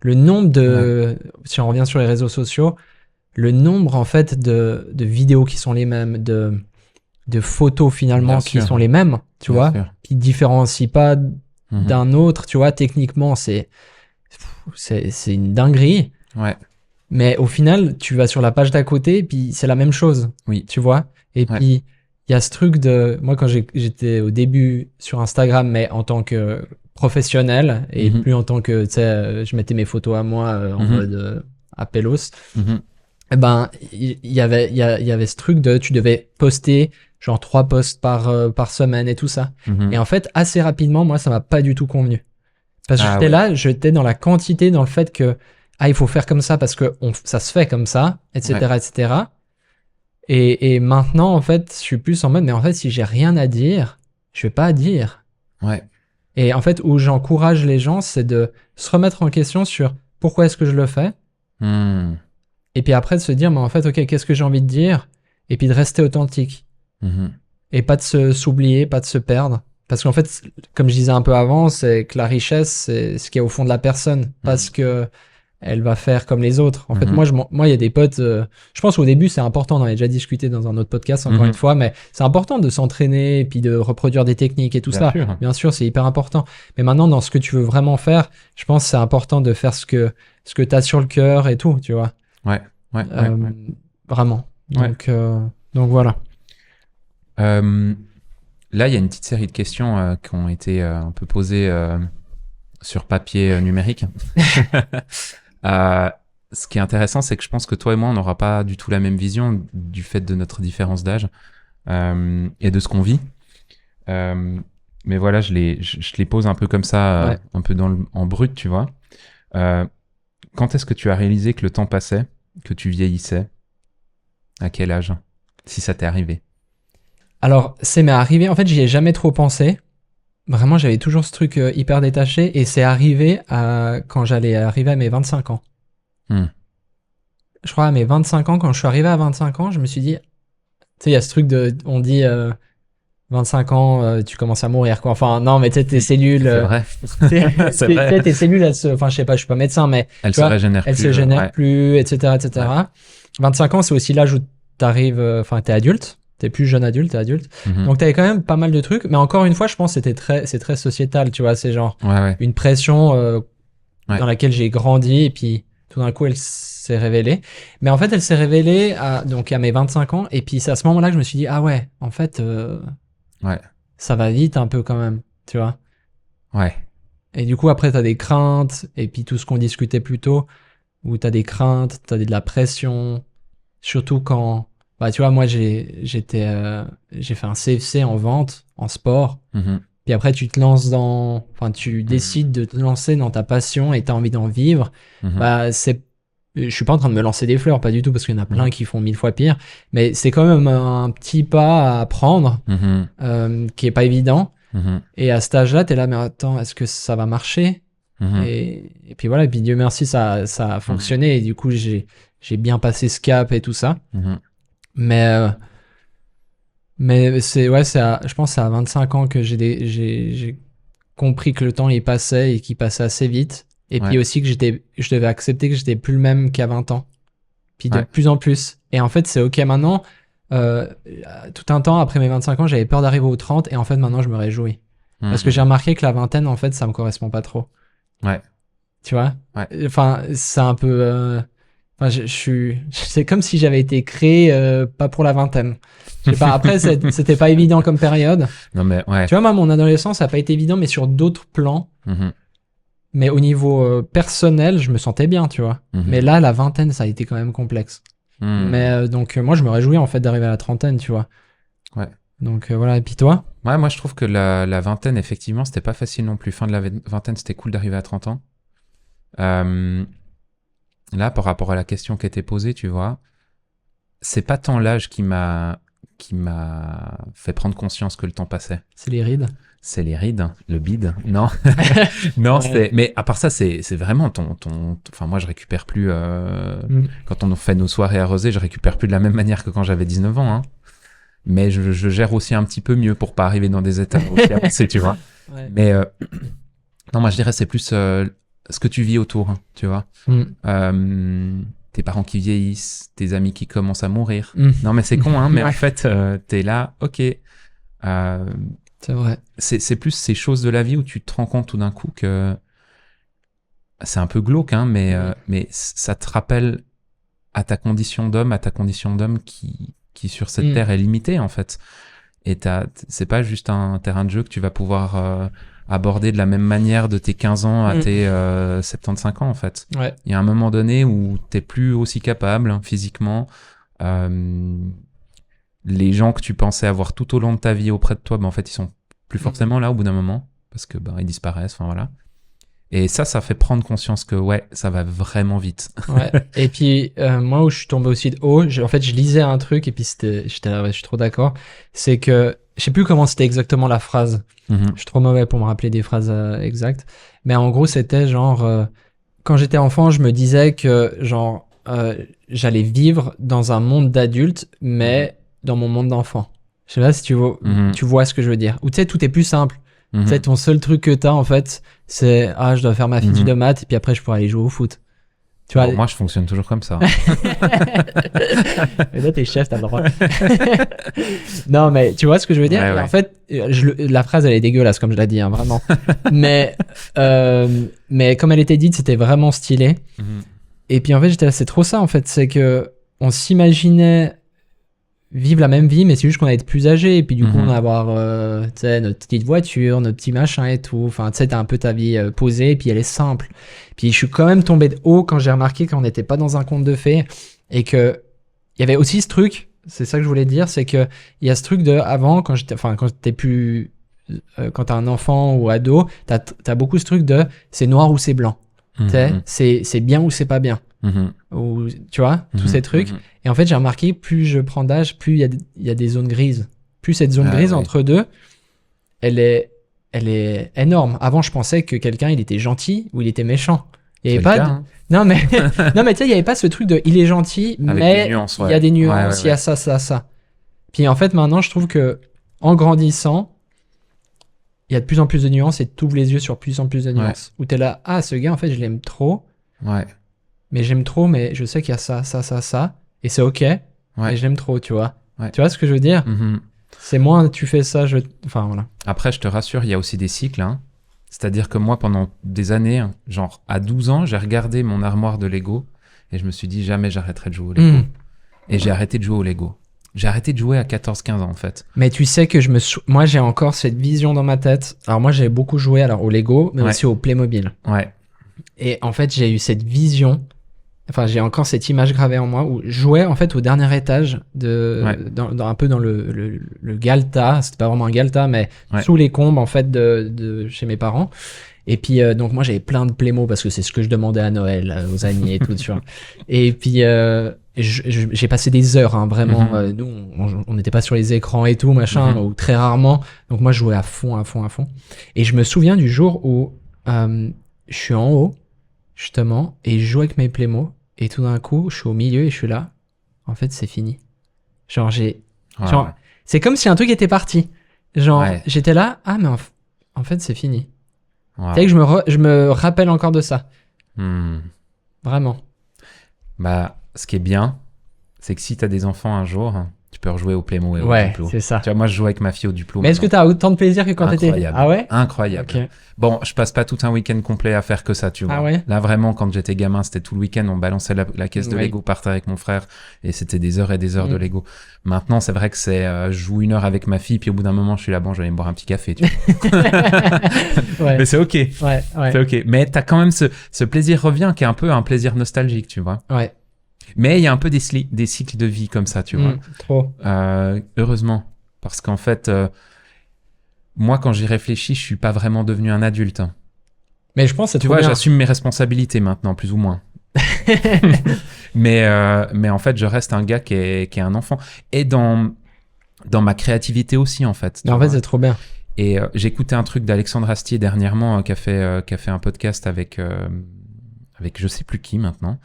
Speaker 1: Le nombre si on revient sur les réseaux sociaux, le nombre en fait de vidéos qui sont les mêmes, de photos finalement qui sont les mêmes, tu vois, qui ne différencient pas d'un autre, tu vois, techniquement c'est une dinguerie. Mais au final, tu vas sur la page d'à côté, puis c'est la même chose, tu vois. Et puis, il y a ce truc de... Moi, quand j'étais au début sur Instagram, mais en tant que professionnel, et plus en tant que, tu sais, je mettais mes photos à moi en mode appellos, eh ben, il y avait ce truc de... Tu devais poster genre 3 posts par semaine et tout ça. Et en fait, assez rapidement, moi, ça m'a pas du tout convenu. Parce que j'étais dans la quantité, dans le fait que il faut faire comme ça parce que ça se fait comme ça, etc., etc. Et maintenant, en fait, je suis plus en mode, mais en fait, si j'ai rien à dire, je vais pas dire. Et en fait, où j'encourage les gens, c'est de se remettre en question sur pourquoi est-ce que je le fais. Et puis après, de se dire, mais en fait, ok, qu'est-ce que j'ai envie de dire? Et puis de rester authentique. Et pas de s'oublier, pas de se perdre. Parce qu'en fait, comme je disais un peu avant, c'est que la richesse, c'est ce qu'il y a au fond de la personne. Parce que elle va faire comme les autres. En fait, moi, il y a des potes, je pense au début, c'est important, on en a déjà discuté dans un autre podcast, encore une fois, mais c'est important de s'entraîner et puis de reproduire des techniques et tout ça. Bien sûr, c'est hyper important. Mais maintenant, dans ce que tu veux vraiment faire, je pense que c'est important de faire ce que t'as sur le cœur et tout, tu vois. Vraiment. Donc voilà.
Speaker 2: là, il y a une petite série de questions qui ont été un peu posées sur papier numérique. Ce qui est intéressant, c'est que je pense que toi et moi, on n'aura pas du tout la même vision du fait de notre différence d'âge et de ce qu'on vit. Mais voilà, je les pose un peu comme ça, un peu en brut, tu vois. Quand est-ce que tu as réalisé que le temps passait, que tu vieillissais? À quel âge? Si ça t'est arrivé.
Speaker 1: Alors, c'est m'est arrivé, en fait, j'y ai jamais trop pensé. Vraiment, j'avais toujours ce truc hyper détaché, et c'est arrivé quand j'allais arriver à mes 25 ans. Je crois à mes 25 ans, quand je suis arrivé à 25 ans, je me suis dit, tu sais, il y a ce truc on dit 25 ans, tu commences à mourir, quoi. Enfin, non, mais tu sais, tes cellules...
Speaker 2: C'est vrai.
Speaker 1: C'est vrai. Tes cellules, enfin, je sais pas, je suis pas médecin, mais...
Speaker 2: Elles se régénèrent plus.
Speaker 1: Elles se génèrent plus, etc., etc. Ouais. 25 ans, c'est aussi l'âge où t'arrives... Enfin, t'es adulte. T'es plus jeune adulte, t'es adulte. Donc, t'avais quand même pas mal de trucs. Mais encore une fois, je pense que c'est très sociétal, tu vois. C'est genre une pression dans laquelle j'ai grandi, et puis tout d'un coup, elle s'est révélée. Mais en fait, elle s'est révélée donc à mes 25 ans. Et puis, c'est à ce moment-là que je me suis dit, ah ouais, en fait... ça va vite un peu quand même, tu vois.
Speaker 2: Ouais.
Speaker 1: Et du coup, après, t'as des craintes, et puis tout ce qu'on discutait plus tôt, où t'as des craintes, t'as de la pression, surtout quand, bah, tu vois, moi, j'ai fait un CFC en vente, en sport, puis après, tu te lances tu décides de te lancer dans ta passion et t'as envie d'en vivre, bah, je suis pas en train de me lancer des fleurs, pas du tout, parce qu'il y en a plein qui font 1000 fois pire, mais c'est quand même un petit pas à prendre, qui est pas évident. Et à cet âge-là, t'es là, mais attends, est-ce que ça va marcher? Et puis voilà, et puis Dieu merci, ça a fonctionné, et du coup, j'ai bien passé ce cap et tout ça. Mais je pense que c'est à 25 ans que j'ai compris que le temps il passait et qu'il passait assez vite. Et puis aussi que je devais accepter que j'étais plus le même qu'à 20 ans. Puis de plus en plus. Et en fait, c'est ok maintenant. Tout un temps, après mes 25 ans, j'avais peur d'arriver aux 30. Et en fait, maintenant, je me réjouis. Parce que j'ai remarqué que la vingtaine, en fait, ça me correspond pas trop.
Speaker 2: Ouais.
Speaker 1: Tu vois? Enfin, c'est un peu... c'est comme si j'avais été créé pas pour la vingtaine. Je sais pas, après, c'était pas évident comme période.
Speaker 2: Non, mais
Speaker 1: Tu vois, moi, mon adolescence, ça a pas été évident, mais sur d'autres plans. Mais au niveau personnel, je me sentais bien, tu vois. Mais là, la vingtaine, ça a été quand même complexe. Mais donc, moi, je me réjouis en fait d'arriver à la trentaine, tu vois.
Speaker 2: Ouais.
Speaker 1: Donc voilà, et puis toi?
Speaker 2: Ouais, moi je trouve que la vingtaine, effectivement, c'était pas facile non plus. Fin de la vingtaine, c'était cool d'arriver à 30 ans. Là, par rapport à la question qui était posée, tu vois, c'est pas tant l'âge qui m'a fait prendre conscience que le temps passait.
Speaker 1: C'est les rides.
Speaker 2: C'est les rides, le bide. Non, non, mais à part ça, c'est vraiment enfin, moi, je récupère plus, quand on fait nos soirées arrosées, je récupère plus de la même manière que quand j'avais 19 ans, hein. Mais je gère aussi un petit peu mieux pour pas arriver dans des états aussi avancés, tu vois. Mais, non, moi, je dirais, c'est plus, ce que tu vis autour, hein, tu vois. Tes parents qui vieillissent, tes amis qui commencent à mourir. Non, mais c'est con, hein, mais en fait, t'es là, ok.
Speaker 1: C'est vrai.
Speaker 2: C'est plus ces choses de la vie où tu te rends compte tout d'un coup que c'est un peu glauque, hein, mais ça te rappelle à ta condition d'homme qui sur cette terre est limitée, en fait. Et c'est pas juste un terrain de jeu que tu vas pouvoir aborder de la même manière de tes 15 ans à tes 75 ans, en fait.
Speaker 1: Ouais.
Speaker 2: Il y a un moment donné où t'es plus aussi capable, hein, physiquement. Les gens que tu pensais avoir tout au long de ta vie auprès de toi, en fait, ils sont plus forcément là au bout d'un moment, parce que ils disparaissent, enfin voilà. Et ça fait prendre conscience que ça va vraiment vite. Ouais.
Speaker 1: Et puis moi où je suis tombé aussi de haut, en fait je lisais un truc et puis j'étais là, je suis trop d'accord. C'est que je sais plus comment c'était exactement la phrase. Je suis trop mauvais pour me rappeler des phrases exactes. Mais en gros c'était genre quand j'étais enfant, je me disais que genre j'allais vivre dans un monde d'adulte, mais dans mon monde d'enfant. Je sais pas si tu vois ce que je veux dire. Ou tu sais, tout est plus simple. Tu sais, ton seul truc que t'as, en fait, c'est je dois faire ma fiche de maths, et puis après, je pourrais aller jouer au foot. Tu vois,
Speaker 2: moi, je fonctionne toujours comme ça.
Speaker 1: Mais là, t'es chef, t'as le droit. Non, mais tu vois ce que je veux dire? En fait, la phrase, elle est dégueulasse, comme je l'ai dit, hein, vraiment. mais comme elle était dite, c'était vraiment stylé. Et puis, en fait, j'étais là, c'est trop ça, en fait. C'est que on s'imaginait vivre la même vie, mais c'est juste qu'on va être plus âgé. Et puis, du coup, on va avoir tu sais, notre petite voiture, notre petit machin et tout. Enfin, tu sais, t'as un peu ta vie posée, et puis elle est simple. Puis, je suis quand même tombé de haut quand j'ai remarqué qu'on n'était pas dans un conte de fées et que il y avait aussi ce truc, c'est ça que je voulais dire, c'est que il y a ce truc de avant, quand t'es plus. Quand t'as un enfant ou ado, t'as beaucoup ce truc de c'est noir ou c'est blanc. Tu sais, c'est bien ou c'est pas bien. Ou, tu vois, tous ces trucs. Et en fait, j'ai remarqué, plus je prends d'âge, plus il y a des zones grises. Plus cette zone grise entre deux, elle est énorme. Avant, je pensais que quelqu'un, il était gentil ou il était méchant. Il y avait pas.
Speaker 2: Hein.
Speaker 1: Non, mais tu sais, il y avait pas ce truc de il est gentil,
Speaker 2: avec
Speaker 1: mais
Speaker 2: des nuances,
Speaker 1: il y a des nuances, il y a ça. Puis en fait, maintenant, je trouve que en grandissant, il y a de plus en plus de nuances et tu ouvres les yeux sur plus en plus de nuances. Où t'es là, ce gars, en fait, je l'aime trop. Mais j'aime trop, mais je sais qu'il y a ça. Et c'est ok. Et je l'aime trop, tu vois. Tu vois ce que je veux dire? C'est moins, tu fais ça, enfin, voilà.
Speaker 2: Après, je te rassure, il y a aussi des cycles. Hein. C'est-à-dire que moi, pendant des années, genre à 12 ans, j'ai regardé mon armoire de Lego et je me suis dit, jamais j'arrêterai de jouer au Lego. Et j'ai arrêté de jouer au Lego. J'ai arrêté de jouer à 14-15 ans, en fait.
Speaker 1: Mais tu sais que moi, j'ai encore cette vision dans ma tête. Alors, moi, j'ai beaucoup joué au Lego, mais aussi au Playmobil. Et en fait, j'ai eu cette vision. Enfin, j'ai encore cette image gravée en moi où je jouais, en fait, au dernier étage un peu dans le Galta. C'était pas vraiment un Galta, mais sous les combes, en fait, de chez mes parents. Et puis, donc, moi, j'avais plein de Playmo parce que c'est ce que je demandais à Noël, aux amis et tout, tu vois. Et puis, j'ai passé des heures, hein, vraiment. Nous, on n'était pas sur les écrans et tout, machin, ou très rarement. Donc, moi, je jouais à fond. Et je me souviens du jour où je suis en haut, justement, et je joue avec mes Playmo. Et tout d'un coup, je suis au milieu et je suis là. En fait, c'est fini. Genre, c'est comme si un truc était parti. Genre, j'étais là. Ah, mais en fait, c'est fini. Tu sais que je me rappelle encore de ça. Vraiment.
Speaker 2: Bah, ce qui est bien, c'est que si t'as des enfants un jour, tu peux rejouer au Playmo et au Duplo.
Speaker 1: C'est ça.
Speaker 2: Tu vois, moi, je joue avec ma fille au Duplo.
Speaker 1: Mais est-ce que t'as autant de plaisir que quand t'étais... Ah ouais?
Speaker 2: Incroyable. Okay. Bon, je passe pas tout un week-end complet à faire que ça, tu vois.
Speaker 1: Ah ouais?
Speaker 2: Là, vraiment, quand j'étais gamin, c'était tout le week-end, on balançait la caisse de Lego par terre avec mon frère et c'était des heures et des heures de Lego. Maintenant, c'est vrai que je joue 1 heure avec ma fille, puis au bout d'un moment, je suis là, bon, je vais aller me boire un petit café, tu vois. Mais c'est ok. C'est ok. Mais t'as quand même ce plaisir revient qui est un peu un plaisir nostalgique, tu vois. Mais il y a un peu des cycles de vie comme ça, tu vois.
Speaker 1: Trop.
Speaker 2: Heureusement. Parce qu'en fait, moi, quand j'y réfléchis, je suis pas vraiment devenu un adulte.
Speaker 1: Mais je pense que c'est
Speaker 2: tu vois, j'assume mes responsabilités maintenant, plus ou moins. mais en fait, je reste un gars qui est un enfant. Et dans ma créativité aussi, en fait.
Speaker 1: En fait, c'est trop bien.
Speaker 2: Et j'ai écouté un truc d'Alexandre Astier dernièrement, qui a fait un podcast avec je sais plus qui maintenant.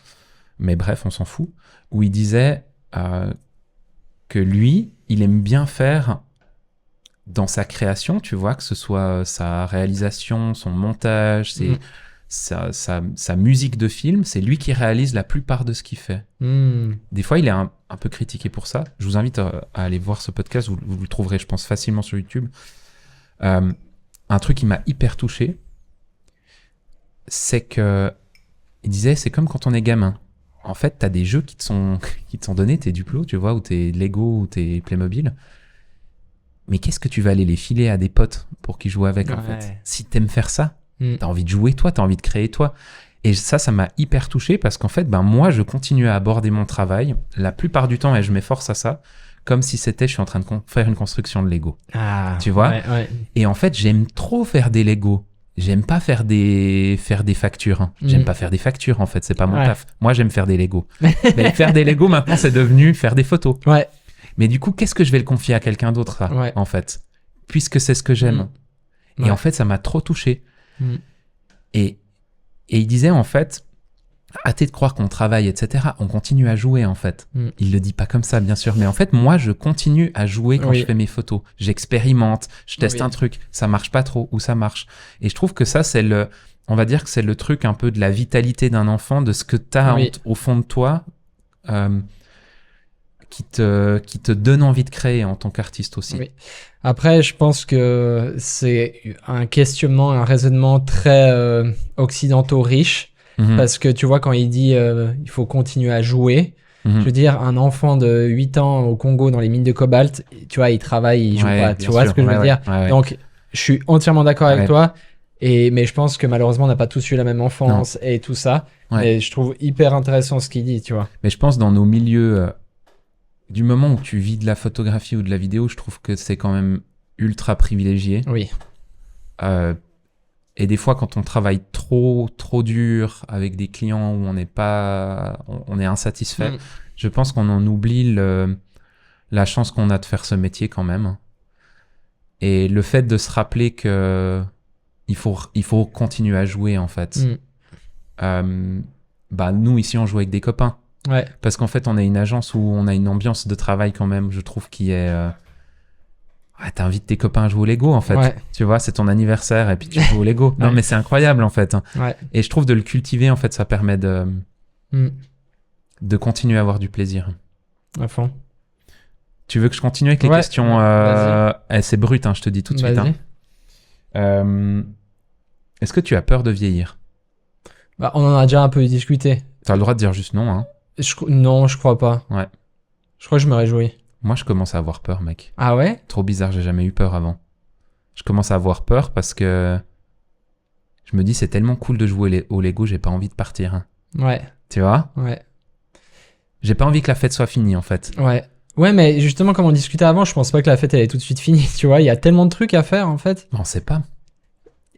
Speaker 2: Mais bref, on s'en fout, où il disait que lui, il aime bien faire dans sa création, tu vois, que ce soit sa réalisation, son montage, sa musique de film, c'est lui qui réalise la plupart de ce qu'il fait. Des fois, il est un peu critiqué pour ça. Je vous invite à aller voir ce podcast, vous le trouverez, je pense, facilement sur YouTube. Un truc qui m'a hyper touché, c'est que il disait, c'est comme quand on est gamin. En fait, t'as des jeux qui te sont donnés, tes Duplo, tu vois, ou tes Lego, ou tes Playmobil. Mais qu'est-ce que tu vas aller les filer à des potes pour qu'ils jouent avec, en fait? Si t'aimes faire ça, t'as envie de jouer toi, t'as envie de créer toi. Et ça m'a hyper touché parce qu'en fait, moi, je continue à aborder mon travail la plupart du temps et je m'efforce à ça, comme si je suis en train de faire une construction de Lego. Tu vois? Et en fait, j'aime trop faire des Lego. J'aime pas faire des factures. J'aime pas faire des factures, en fait. C'est pas mon taf. Moi, j'aime faire des Lego. Mais faire des Lego, maintenant, c'est devenu faire des photos. Mais du coup, qu'est-ce que je vais le confier à quelqu'un d'autre, ça, en fait? Puisque c'est ce que j'aime. Et en fait, ça m'a trop touché. Et il disait, en fait, hâtez de croire qu'on travaille, etc. On continue à jouer, en fait. Il le dit pas comme ça, bien sûr. Mais en fait, moi, je continue à jouer quand je fais mes photos. J'expérimente, je teste un truc. Ça marche pas trop ou ça marche. Et je trouve que ça, on va dire que c'est le truc un peu de la vitalité d'un enfant, de ce que t'as au fond de toi, qui te donne envie de créer en tant qu'artiste aussi.
Speaker 1: Après, je pense que c'est un questionnement, un raisonnement très occidentaux riche. Parce que tu vois, quand il dit il faut continuer à jouer, Je veux dire, un enfant de 8 ans au Congo dans les mines de cobalt, tu vois, il travaille, il joue pas. Tu vois ce que je veux dire? Donc, je suis entièrement d'accord avec toi. Mais je pense que malheureusement, on n'a pas tous eu la même enfance et tout ça. Mais je trouve hyper intéressant ce qu'il dit, tu vois.
Speaker 2: Mais je pense dans nos milieux, du moment où tu vis de la photographie ou de la vidéo, je trouve que c'est quand même ultra privilégié.
Speaker 1: Oui.
Speaker 2: Et des fois, quand on travaille trop dur avec des clients où on est insatisfait, je pense qu'on en oublie la chance qu'on a de faire ce métier quand même. Et le fait de se rappeler que il faut continuer à jouer en fait. Nous ici on joue avec des copains.
Speaker 1: Ouais.
Speaker 2: Parce qu'en fait on a une agence où on a une ambiance de travail quand même, je trouve, qui est... t'invites tes copains à jouer au Lego en fait.
Speaker 1: Ouais.
Speaker 2: Tu vois, c'est ton anniversaire et puis tu joues au Lego. Non mais c'est incroyable en fait.
Speaker 1: Ouais.
Speaker 2: Et je trouve de le cultiver en fait, ça permet de continuer à avoir du plaisir.
Speaker 1: À fond.
Speaker 2: Tu veux que je continue avec les questions c'est brut, je te dis tout de suite. Est-ce que tu as peur de vieillir?
Speaker 1: On en a déjà un peu discuté.
Speaker 2: T'as le droit de dire juste non.
Speaker 1: Non, je crois pas.
Speaker 2: Ouais.
Speaker 1: Je crois que je me réjouis.
Speaker 2: Moi, je commence à avoir peur, mec.
Speaker 1: Ah ouais?
Speaker 2: Trop bizarre, j'ai jamais eu peur avant. Je commence à avoir peur parce que je me dis c'est tellement cool de jouer au Lego, j'ai pas envie de partir.
Speaker 1: Ouais.
Speaker 2: Tu vois?
Speaker 1: Ouais.
Speaker 2: J'ai pas envie que la fête soit finie en fait.
Speaker 1: Ouais. Ouais, mais justement, comme on discutait avant, je pense pas que la fête elle est tout de suite finie. Tu vois, il y a tellement de trucs à faire en fait.
Speaker 2: On sait pas.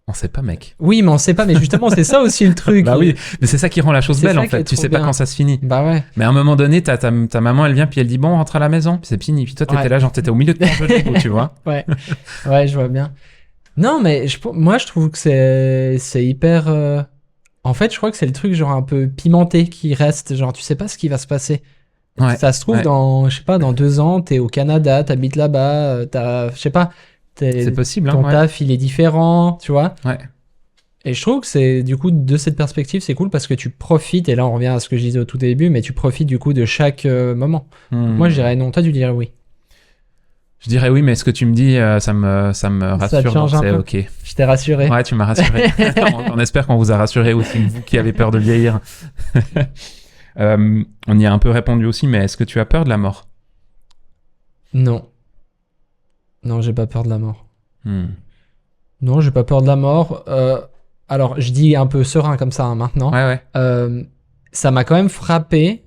Speaker 2: On sait pas, mec.
Speaker 1: Oui, mais on sait pas, mais justement, c'est ça aussi le truc.
Speaker 2: Bah oui, mais c'est ça qui rend la chose belle en fait. Tu sais pas quand ça se finit.
Speaker 1: Bah ouais.
Speaker 2: Mais à un moment donné, ta maman elle vient puis elle dit bon, on rentre à la maison, puis c'est fini. Puis toi t'étais là, genre t'étais au milieu de ton jeu de Lego, tu vois.
Speaker 1: Ouais, je vois bien. Non, mais moi je trouve que c'est hyper. En fait, je crois que c'est le truc genre un peu pimenté qui reste. Genre, tu sais pas ce qui va se passer. Ouais, ça se trouve dans, je sais pas, dans 2 ans, t'es au Canada, t'habites là-bas, je sais pas.
Speaker 2: C'est possible,
Speaker 1: ton taf il est différent, tu vois.
Speaker 2: Ouais.
Speaker 1: Et je trouve que c'est du coup de cette perspective c'est cool parce que tu profites, et là on revient à ce que je disais au tout début, mais tu profites du coup de chaque moment. Moi je dirais non, toi tu dirais oui.
Speaker 2: Je dirais oui, mais ce que tu me dis ça me rassure, donc c'est ok.
Speaker 1: Je t'ai rassuré.
Speaker 2: Ouais, tu m'as rassuré. On espère qu'on vous a rassuré aussi, vous qui avez peur de vieillir. On y a un peu répondu aussi, mais est-ce que tu as peur de la mort?
Speaker 1: Non, j'ai pas peur de la mort. Non, j'ai pas peur de la mort. Alors, je dis un peu serein comme ça maintenant.
Speaker 2: Ouais.
Speaker 1: Ça m'a quand même frappé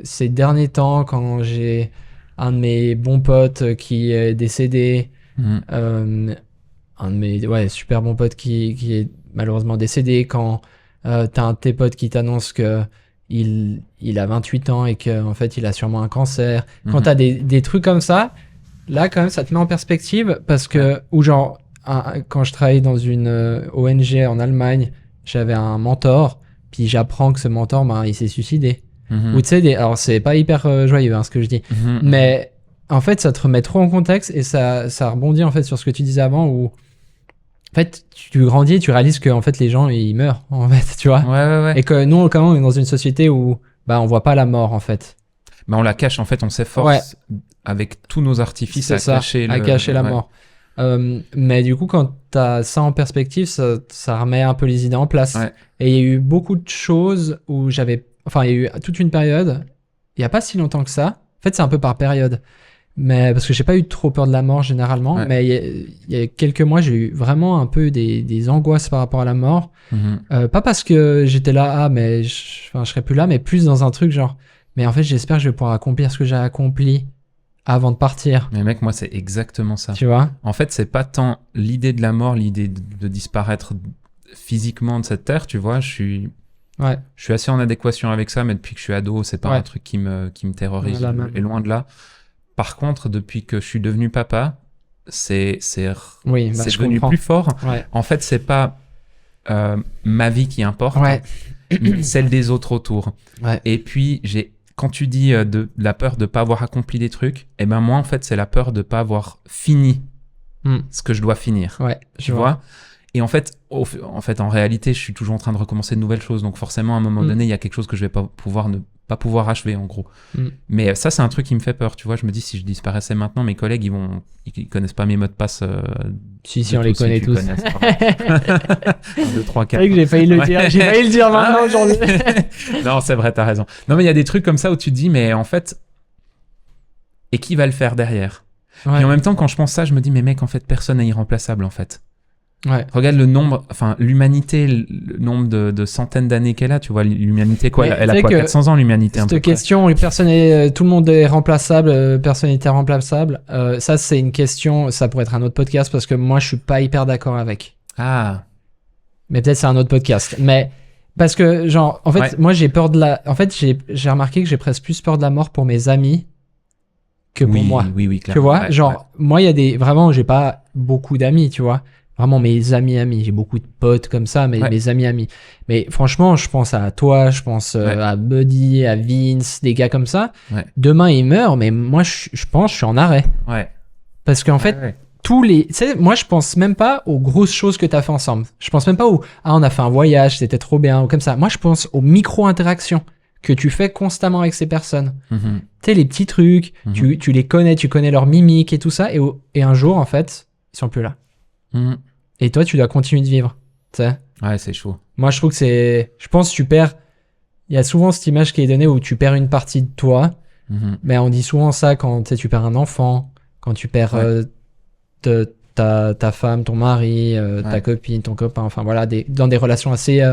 Speaker 1: ces derniers temps quand j'ai un de mes bons potes qui est décédé. Un de mes super bons potes qui est malheureusement décédé. Quand t'as un de tes potes qui t'annonce que il a 28 ans et qu'en fait il a sûrement un cancer. Quand t'as des trucs comme ça, là quand même ça te met en perspective parce que, ou genre quand je travaillais dans une ONG en Allemagne, j'avais un mentor, puis j'apprends que ce mentor il s'est suicidé. Ou tu sais, alors c'est pas hyper joyeux ce que je dis, mais en fait ça te remet trop en contexte et ça rebondit en fait sur ce que tu disais avant où en fait tu grandis et tu réalises que en fait les gens ils meurent en fait, tu vois.
Speaker 2: Ouais.
Speaker 1: Et que nous quand même on est dans une société où on voit pas la mort en fait.
Speaker 2: Bah on la cache en fait, on s'efforce avec tous nos artifices à cacher
Speaker 1: la mort. Mais du coup quand t'as ça en perspective, ça remet un peu les idées en place. Et il y a eu beaucoup de choses où il y a eu toute une période, il y a pas si longtemps que ça. En fait c'est un peu par période. Mais parce que j'ai pas eu trop peur de la mort généralement, mais il y a quelques mois j'ai eu vraiment un peu des angoisses par rapport à la mort. Pas parce que j'étais là, mais je serais plus là, mais plus dans un truc genre, mais en fait j'espère que je vais pouvoir accomplir ce que j'ai accompli avant de partir.
Speaker 2: Mais mec, moi c'est exactement ça.
Speaker 1: Tu vois ?
Speaker 2: En fait c'est pas tant l'idée de la mort, l'idée de disparaître physiquement de cette terre, tu vois, je suis assez en adéquation avec ça, mais depuis que je suis ado, c'est pas un truc qui me terrorise, et loin de là. Par contre, depuis que je suis devenu papa, c'est devenu plus fort. En fait, c'est pas ma vie qui importe, mais celle des autres autour. Et puis, quand tu dis de la peur de pas avoir accompli des trucs, et ben moi, en fait, c'est la peur de pas avoir fini ce que je dois finir. Tu vois ? Et en fait, en réalité, je suis toujours en train de recommencer de nouvelles choses. Donc forcément, à un moment donné, il y a quelque chose que je vais pas pouvoir achever, en gros. Mais ça, c'est un truc qui me fait peur. Tu vois, je me dis, si je disparaissais maintenant, mes collègues, ils connaissent pas mes mots de passe
Speaker 1: Si, on les connaît tous.
Speaker 2: 1, 2, 3, 4.
Speaker 1: C'est vrai que j'ai failli le dire. J'ai failli le dire maintenant aujourd'hui.
Speaker 2: Non, c'est vrai, t'as raison. Non, mais il y a des trucs comme ça où tu te dis, mais en fait, et qui va le faire derrière?
Speaker 1: Ouais.
Speaker 2: Et en même temps, quand je pense ça, je me dis, mais mec, en fait, personne n'est irremplaçable, en fait.
Speaker 1: Ouais.
Speaker 2: Regarde le nombre, enfin, l'humanité, le nombre de centaines d'années qu'elle a, tu vois, l'humanité, quoi, elle a quoi, 400 ans, l'humanité, un peu
Speaker 1: cette question, tout le monde est remplaçable, personne n'est irremplaçable. Ça, c'est une question, ça pourrait être un autre podcast parce que moi, je suis pas hyper d'accord avec.
Speaker 2: Ah.
Speaker 1: Mais peut-être c'est un autre podcast. Mais parce que, genre, en fait, moi, j'ai peur de la. En fait, j'ai remarqué que j'ai presque plus peur de la mort pour mes amis que pour moi.
Speaker 2: Oui, clairement.
Speaker 1: Tu vois, moi, il y a des. Vraiment, j'ai pas beaucoup d'amis, tu vois. Vraiment mes amis. J'ai beaucoup de potes comme ça, mais mes amis. Mais franchement, je pense à toi, je pense à Buddy, à Vince, des gars comme ça.
Speaker 2: Ouais.
Speaker 1: Demain, ils meurent, mais moi, je pense, je suis en arrêt.
Speaker 2: Ouais.
Speaker 1: Parce qu'en fait, tu sais, moi, je pense même pas aux grosses choses que t'as fait ensemble. Je pense même pas on a fait un voyage, c'était trop bien, ou comme ça. Moi, je pense aux micro-interactions que tu fais constamment avec ces personnes.
Speaker 2: Mm-hmm.
Speaker 1: Tu sais, les petits trucs, tu les connais, tu connais leur mimique et tout ça, et un jour, en fait, ils sont plus là.
Speaker 2: Mm-hmm.
Speaker 1: Et toi, tu dois continuer de vivre. Tu sais.
Speaker 2: Ouais, c'est chaud.
Speaker 1: Moi, je trouve que je pense que tu perds. Il y a souvent cette image qui est donnée où tu perds une partie de toi. Mais on dit souvent ça quand tu perds un enfant, quand tu perds ta femme, ton mari, ta copine, ton copain. Enfin voilà, dans des relations assez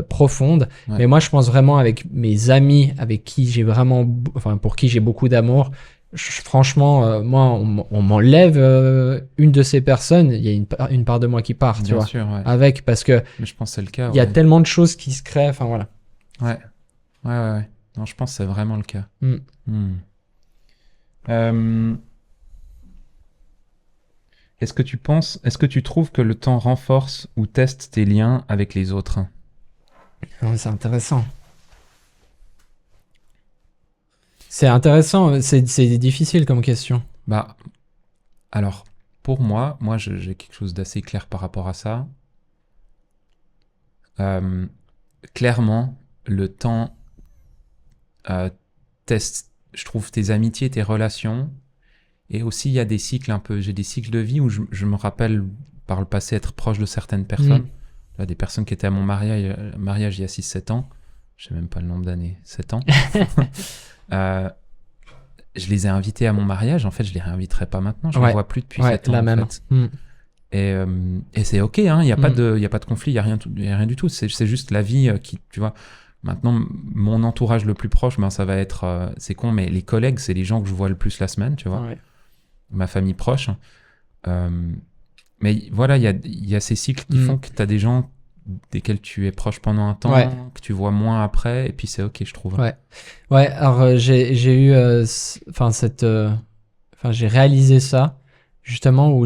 Speaker 1: profondes.
Speaker 2: Ouais.
Speaker 1: Mais moi, je pense vraiment avec mes amis, avec qui j'ai vraiment, enfin pour qui j'ai beaucoup d'amour. Franchement, moi, on m'enlève une de ces personnes, il y a une part de moi qui part, tu vois,
Speaker 2: sûr, ouais.
Speaker 1: avec, parce que
Speaker 2: mais je pense que c'est le cas.
Speaker 1: Il y a tellement de choses qui se créent, enfin voilà.
Speaker 2: Ouais. Non, je pense que c'est vraiment le cas. Est-ce que tu trouves que le temps renforce ou teste tes liens avec les autres?
Speaker 1: C'est intéressant. C'est intéressant, c'est difficile comme question.
Speaker 2: Bah, alors, pour moi j'ai quelque chose d'assez clair par rapport à ça. Clairement, le temps teste, je trouve, tes amitiés, tes relations. Et aussi, il y a des cycles j'ai des cycles de vie où je me rappelle par le passé être proche de certaines personnes. Là, des personnes qui étaient à mon mariage il y a 6-7 ans. Je sais même pas le nombre d'années. 7 ans. Je les ai invités à mon mariage. En fait, je les réinviterai pas maintenant. Je les vois plus depuis 7 ans.
Speaker 1: La même.
Speaker 2: En fait. Et c'est ok, hein. Il y a pas de conflit, il y a rien du tout. C'est juste la vie qui, tu vois. Maintenant, mon entourage le plus proche, ça va être, c'est con, mais les collègues, c'est les gens que je vois le plus la semaine, tu vois. Ma famille proche. Mais voilà, il y a ces cycles qui font que tu as des gens desquels tu es proche pendant un temps, que tu vois moins après, et puis c'est ok, je trouve.
Speaker 1: Ouais, alors j'ai eu, j'ai réalisé ça, justement,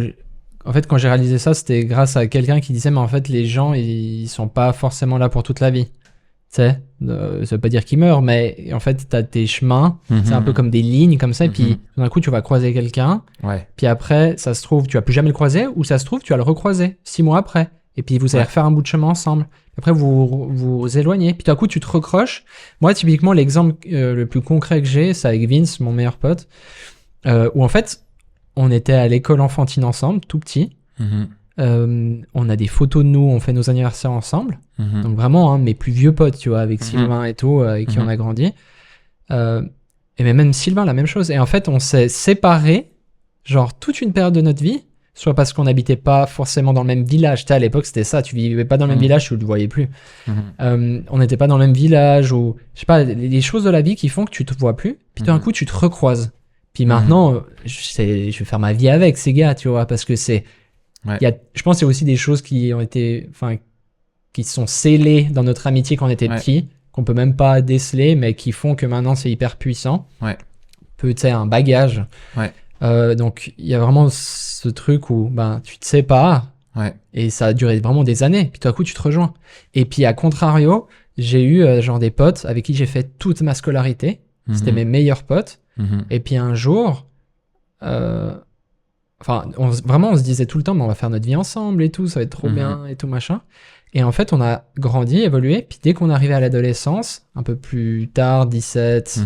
Speaker 1: en fait, quand j'ai réalisé ça, c'était grâce à quelqu'un qui disait, mais en fait, les gens, ils sont pas forcément là pour toute la vie. Tu sais, ça veut pas dire qu'ils meurent, mais en fait, t'as tes chemins, c'est un peu comme des lignes comme ça, et puis d'un coup, tu vas croiser quelqu'un, puis après, ça se trouve, tu vas plus jamais le croiser, ou ça se trouve, tu vas le recroiser 6 mois après, et puis vous allez refaire un bout de chemin ensemble. Après, vous éloignez, puis d'un coup, tu te recroches. Moi, typiquement, l'exemple le plus concret que j'ai, c'est avec Vince, mon meilleur pote, où en fait, on était à l'école enfantine ensemble, tout petit. On a des photos de nous, on fait nos anniversaires ensemble. Donc vraiment, mes plus vieux potes, tu vois, avec Sylvain et tout, avec qui on a grandi. Et même Sylvain, la même chose. Et en fait, on s'est séparés, genre toute une période de notre vie, soit parce qu'on n'habitait pas forcément dans le même village. Tu sais, à l'époque, c'était ça, tu vivais pas dans le même village, tu le voyais plus. On n'était pas dans le même village, ou je sais pas, les choses de la vie qui font que tu te vois plus, puis d'un coup, tu te recroises. Puis maintenant, je vais faire ma vie avec ces gars, tu vois, parce que c'est... je pense qu'il y a aussi des choses qui ont été, qui sont scellées dans notre amitié quand on était petits, qu'on peut même pas déceler, mais qui font que maintenant c'est hyper puissant. Peut-être un bagage. Donc il y a vraiment ce truc où tu te sépares et ça a duré vraiment des années. Puis tout à coup tu te rejoins. Et puis à contrario, j'ai eu genre des potes avec qui j'ai fait toute ma scolarité. C'était mes meilleurs potes. Et puis un jour, on se disait tout le temps, mais on va faire notre vie ensemble et tout, ça va être trop bien et tout machin. Et en fait, on a grandi, évolué. Puis dès qu'on arrivait à l'adolescence, un peu plus tard, 17,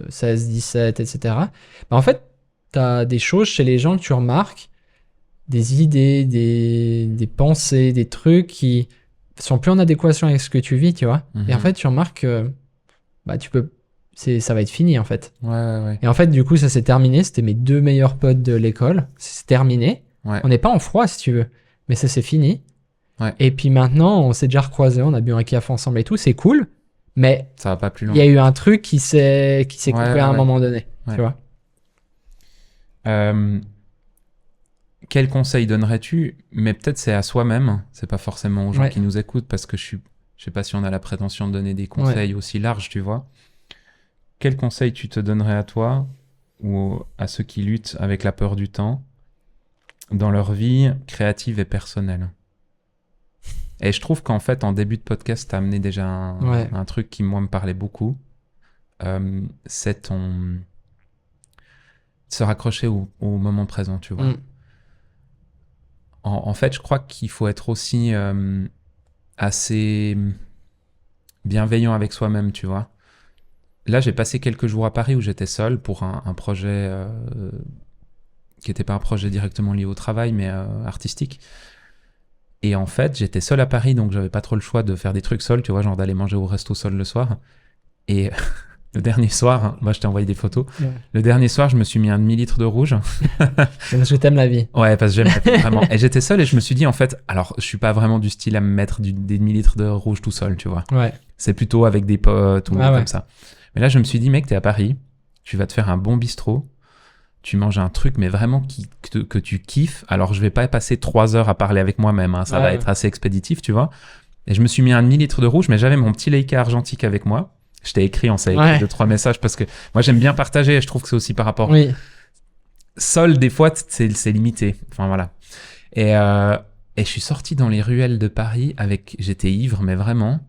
Speaker 1: 16, 17, etc. En fait, t'as des choses chez les gens que tu remarques des idées, des pensées, des trucs qui sont plus en adéquation avec ce que tu vis, tu vois. Et en fait, tu remarques que ça va être fini, en fait.
Speaker 2: Ouais.
Speaker 1: Et en fait, du coup, ça s'est terminé. C'était mes 2 meilleurs potes de l'école. C'est terminé.
Speaker 2: Ouais.
Speaker 1: On n'est pas en froid, si tu veux. Mais ça, c'est fini.
Speaker 2: Ouais.
Speaker 1: Et puis maintenant, on s'est déjà recroisés. On a bu un café ensemble et tout. C'est cool. Mais
Speaker 2: ça va pas plus loin.
Speaker 1: Il y a eu un truc qui s'est coupé à un moment donné.
Speaker 2: Ouais.
Speaker 1: Tu vois.
Speaker 2: Quel conseil donnerais-tu? Mais peut-être c'est à soi-même. C'est pas forcément aux gens qui nous écoutent, parce que je sais pas si on a la prétention de donner des conseils aussi larges, tu vois. Quel conseil tu te donnerais à toi ou à ceux qui luttent avec la peur du temps dans leur vie créative et personnelle? Et je trouve qu'en fait, en début de podcast, tu as amené déjà un truc qui, moi, me parlait beaucoup. C'est se raccrocher au moment présent, tu vois. En fait, je crois qu'il faut être aussi assez bienveillant avec soi-même, tu vois. Là, j'ai passé quelques jours à Paris où j'étais seul pour un projet qui n'était pas un projet directement lié au travail, mais artistique. Et en fait, j'étais seul à Paris, donc j'avais pas trop le choix de faire des trucs seul, tu vois, genre d'aller manger au resto seul le soir. Et le dernier soir, moi je t'ai envoyé des photos, le dernier soir, je me suis mis un demi-litre de rouge.
Speaker 1: Parce que t'aimes la vie.
Speaker 2: Ouais, parce que j'aime la vie, vraiment. Et j'étais seul et je me suis dit, en fait, alors je suis pas vraiment du style à me mettre des demi-litres de rouge tout seul, tu vois.
Speaker 1: Ouais.
Speaker 2: C'est plutôt avec des potes ou comme ça. Mais là, je me suis dit, mec, t'es à Paris, tu vas te faire un bon bistrot, tu manges un truc, mais vraiment que tu kiffes. Alors, je vais pas passer 3 heures à parler avec moi-même, hein. Ça va être assez expéditif, tu vois. Et je me suis mis un demi-litre de rouge, mais j'avais mon petit Leica argentique avec moi. Je t'ai écrit, on s'est écrit 2-3 messages, parce que moi, j'aime bien partager, et je trouve que c'est aussi par rapport...
Speaker 1: Oui.
Speaker 2: Seul, des fois, c'est limité. Enfin, voilà. Et je suis sorti dans les ruelles de Paris j'étais ivre, mais vraiment...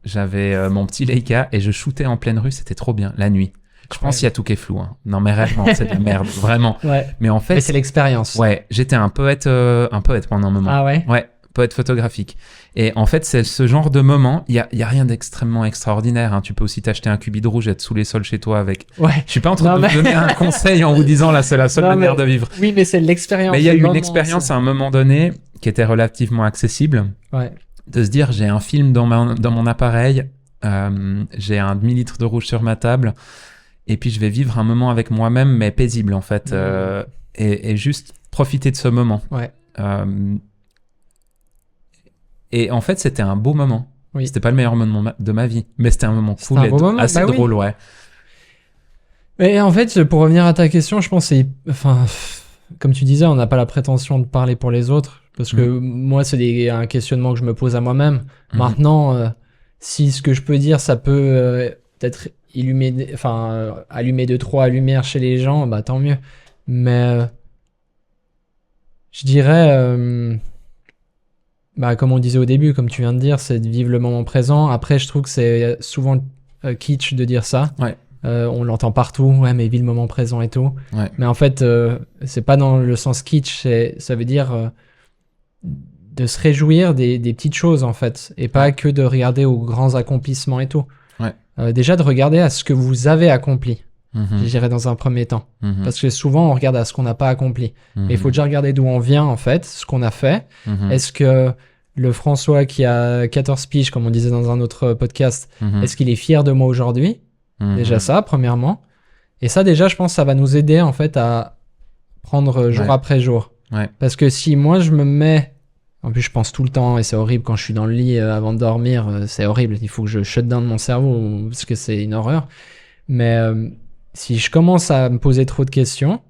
Speaker 2: J'avais mon petit Leica et je shootais en pleine rue, c'était trop bien, la nuit. Je pense qu'il y a tout qui est flou. Hein. Non, mais réellement, c'est de la merde, vraiment. Mais en fait...
Speaker 1: Mais c'est l'expérience.
Speaker 2: Ouais, j'étais un poète pendant un moment.
Speaker 1: Ah ouais?
Speaker 2: Ouais, poète photographique. Et en fait, c'est ce genre de moment, il y a rien d'extrêmement extraordinaire. Hein. Tu peux aussi t'acheter un cubi de rouge et être sous les sols chez toi avec...
Speaker 1: Ouais.
Speaker 2: Je suis pas en train de vous donner un conseil en vous disant là, c'est la seule manière de vivre.
Speaker 1: Oui, mais c'est l'expérience.
Speaker 2: Mais il y a eu une expérience à un moment donné qui était relativement accessible.
Speaker 1: Ouais.
Speaker 2: De se dire, j'ai un film dans mon appareil, j'ai un demi-litre de rouge sur ma table, et puis je vais vivre un moment avec moi-même, mais paisible en fait, et juste profiter de ce moment.
Speaker 1: Ouais.
Speaker 2: Et en fait, c'était un beau moment.
Speaker 1: Oui.
Speaker 2: C'était pas le meilleur moment de ma vie, mais c'était un moment cool et assez drôle, ouais.
Speaker 1: Mais en fait, pour revenir à ta question, je pense que comme tu disais, on n'a pas la prétention de parler pour les autres. Parce que moi, c'est un questionnement que je me pose à moi-même. Maintenant, si ce que je peux dire, ça peut peut-être allumer 2-3 lumières chez les gens, bah tant mieux. Mais je dirais, comme on disait au début, comme tu viens de dire, c'est de vivre le moment présent. Après, je trouve que c'est souvent kitsch de dire ça.
Speaker 2: Ouais.
Speaker 1: On l'entend partout, ouais, mais vis le moment présent et tout.
Speaker 2: Ouais.
Speaker 1: Mais en fait, c'est pas dans le sens kitsch, ça veut dire... de se réjouir des petites choses en fait, et pas que de regarder aux grands accomplissements et tout. Déjà de regarder à ce que vous avez accompli, je dirais dans un premier temps, parce que souvent on regarde à ce qu'on n'a pas accompli, mais il faut déjà regarder d'où on vient en fait, ce qu'on a fait. Est-ce que le François qui a 14 piges, comme on disait dans un autre podcast, est-ce qu'il est fier de moi aujourd'hui? Déjà ça, premièrement. Et ça déjà, je pense que ça va nous aider en fait à prendre jour après jour. Parce que si moi je me mets... En plus, je pense tout le temps, et c'est horrible quand je suis dans le lit avant de dormir, c'est horrible, il faut que je shut down mon cerveau, parce que c'est une horreur. Mais si je commence à me poser trop de questions,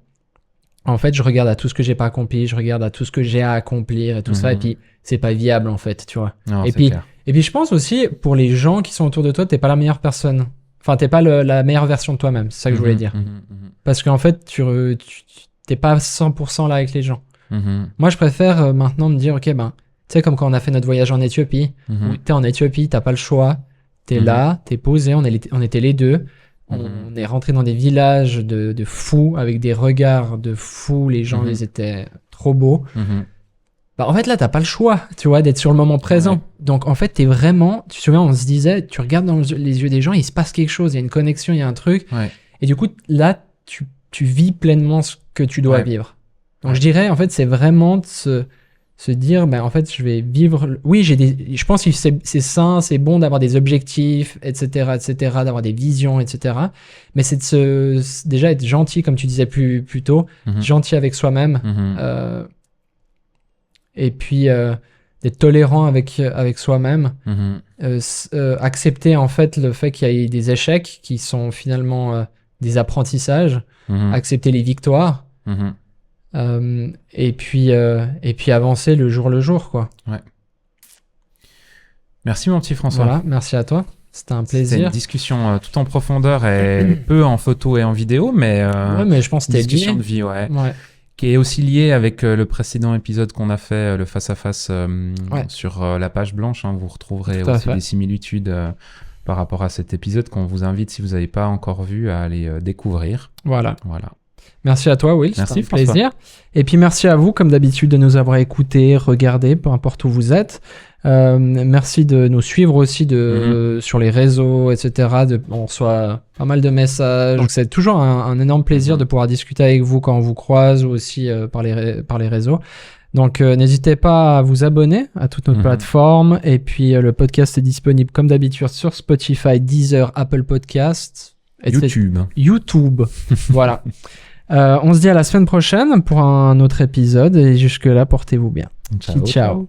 Speaker 1: en fait, je regarde à tout ce que j'ai pas accompli, je regarde à tout ce que j'ai à accomplir et tout ça, et puis c'est pas viable en fait, tu vois.
Speaker 2: Non,
Speaker 1: et puis je pense aussi, pour les gens qui sont autour de toi, t'es pas la meilleure personne. Enfin, t'es pas la meilleure version de toi-même, c'est ça que je voulais dire. Parce qu'en fait, t'es pas 100% là avec les gens. Moi, je préfère maintenant me dire, ok, tu sais, comme quand on a fait notre voyage en Éthiopie, où t'es en Éthiopie, t'as pas le choix, t'es là, t'es posé, on était les deux, on est rentré dans des villages de fous, avec des regards de fous, les gens, ils étaient trop beaux. En fait, là, t'as pas le choix, tu vois, d'être sur le moment présent. Donc, en fait, t'es vraiment, tu te souviens, on se disait, tu regardes dans les yeux des gens, il se passe quelque chose, il y a une connexion, il y a un truc. Et du coup, là, tu vis pleinement ce que tu dois vivre. Donc je dirais, en fait, c'est vraiment de se dire, ben, en fait, je vais vivre... Oui, je pense que c'est sain, c'est bon d'avoir des objectifs, etc., d'avoir des visions, etc. Mais c'est déjà être gentil, comme tu disais plus tôt, gentil avec soi-même. Et puis d'être tolérant avec soi-même. Accepter, en fait, le fait qu'il y ait des échecs qui sont finalement des apprentissages. Accepter les victoires. Et puis avancer le jour, quoi.
Speaker 2: Ouais. Merci mon petit François.
Speaker 1: Voilà, merci à toi. C'était un plaisir.
Speaker 2: C'était une discussion tout en profondeur et peu en photo et en vidéo, mais,
Speaker 1: mais je pense que c'était
Speaker 2: discussion
Speaker 1: lié.
Speaker 2: de vie, qui est aussi liée avec le précédent épisode qu'on a fait, le face-à-face sur la page blanche. Vous retrouverez aussi des similitudes par rapport à cet épisode qu'on vous invite, si vous n'avez pas encore vu, à aller découvrir.
Speaker 1: Voilà. Merci à toi, Will. C'était un plaisir. Et puis merci à vous, comme d'habitude, de nous avoir écoutés, regardés, peu importe où vous êtes. Merci de nous suivre aussi sur les réseaux, etc. On reçoit pas mal de messages. Donc c'est toujours un énorme plaisir de pouvoir discuter avec vous quand on vous croise ou aussi par les réseaux. Donc n'hésitez pas à vous abonner à toutes nos plateformes. Et puis le podcast est disponible comme d'habitude sur Spotify, Deezer, Apple Podcasts, YouTube. Voilà. On se dit à la semaine prochaine pour un autre épisode. Et jusque-là, portez-vous bien.
Speaker 2: Ciao.